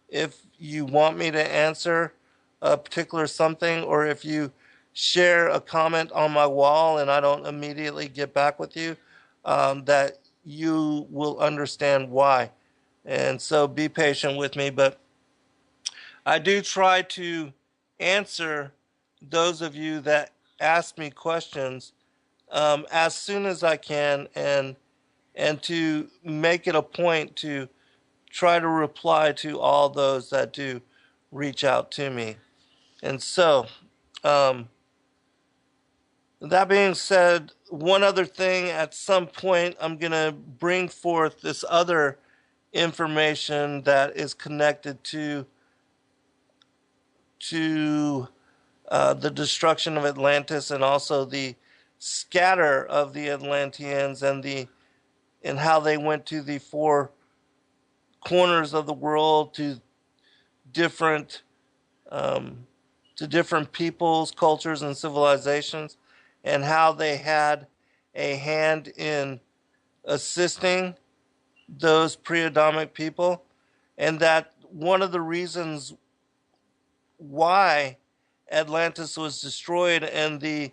if you want me to answer a particular something, or if you share a comment on my wall and I don't immediately get back with you, that you will understand why. And so be patient with me, but I do try to answer those of you that ask me questions as soon as I can, and to make it a point to try to reply to all those that do reach out to me. And so, that being said, one other thing, at some point, I'm going to bring forth this other information that is connected to the destruction of Atlantis, and also the scatter of the Atlanteans, and how they went to the four corners of the world, to different peoples, cultures, and civilizations, and how they had a hand in assisting those pre-Adamic people, and that one of the reasons why Atlantis was destroyed and the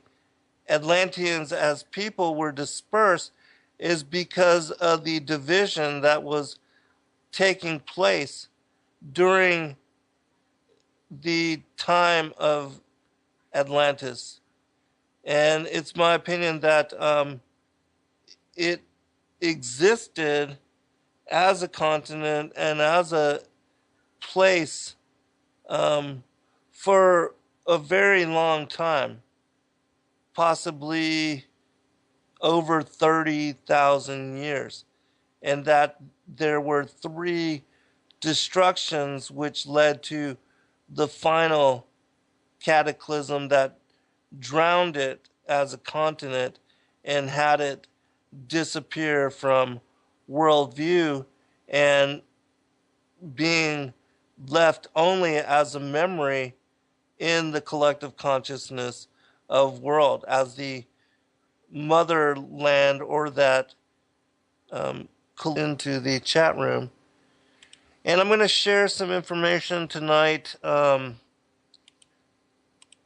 Atlanteans as people were dispersed is because of the division that was taking place during the time of Atlantis. And it's my opinion that it existed as a continent and as a place for a very long time, possibly over 30,000 years, and that there were three destructions which led to the final cataclysm that drowned it as a continent and had it disappear from worldview, and being left only as a memory in the collective consciousness of world, as the motherland, or that into the chat room. And I'm going to share some information tonight,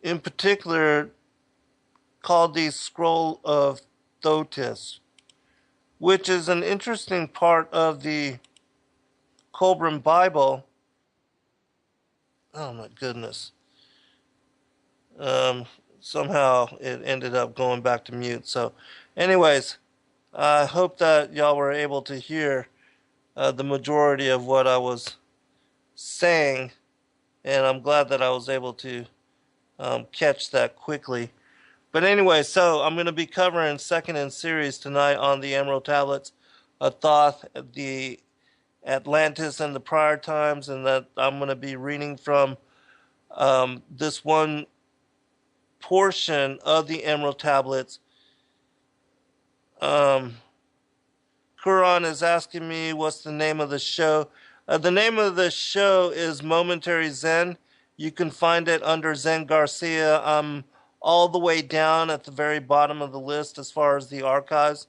in particular called the Scroll of Thotis, which is an interesting part of the Kolbrin Bible. Oh my goodness. Somehow it ended up going back to mute. So anyways, I hope that y'all were able to hear the majority of what I was saying, and I'm glad that I was able to catch that quickly. But anyway, so I'm going to be covering second in series tonight on the Emerald Tablets of Thoth, the Atlantis and the prior times, and that I'm going to be reading from this one portion of the Emerald Tablets. Quran is asking me what's the name of the show. The name of the show is Momentary Zen. You can find it under Zen Garcia. I'm all the way down at the very bottom of the list as far as the archives,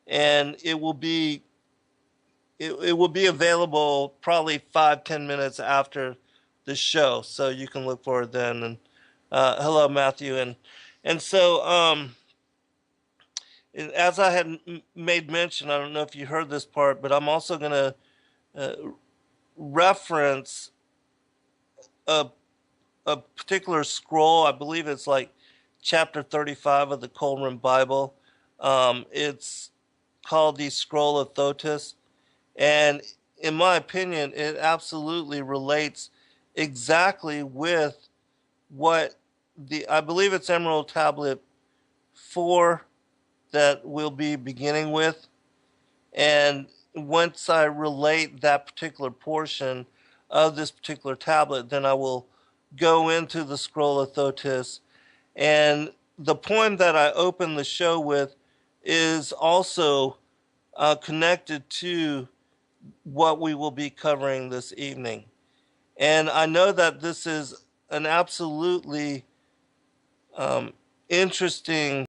and it will be available probably 5-10 minutes after the show, so you can look for it then. And hello, Matthew. And so as I had made mention, I don't know if you heard this part, but I'm also going to reference a particular scroll. I believe it's like chapter 35 of the Kolbrin Bible. It's called the Scroll of Thotis, and in my opinion, it absolutely relates exactly with what I believe it's Emerald Tablet 4 that we'll be beginning with. And once I relate that particular portion of this particular tablet, then I will go into the Scroll of Thotis. And the poem that I open the show with is also connected to what we will be covering this evening. And I know that this is an absolutely interesting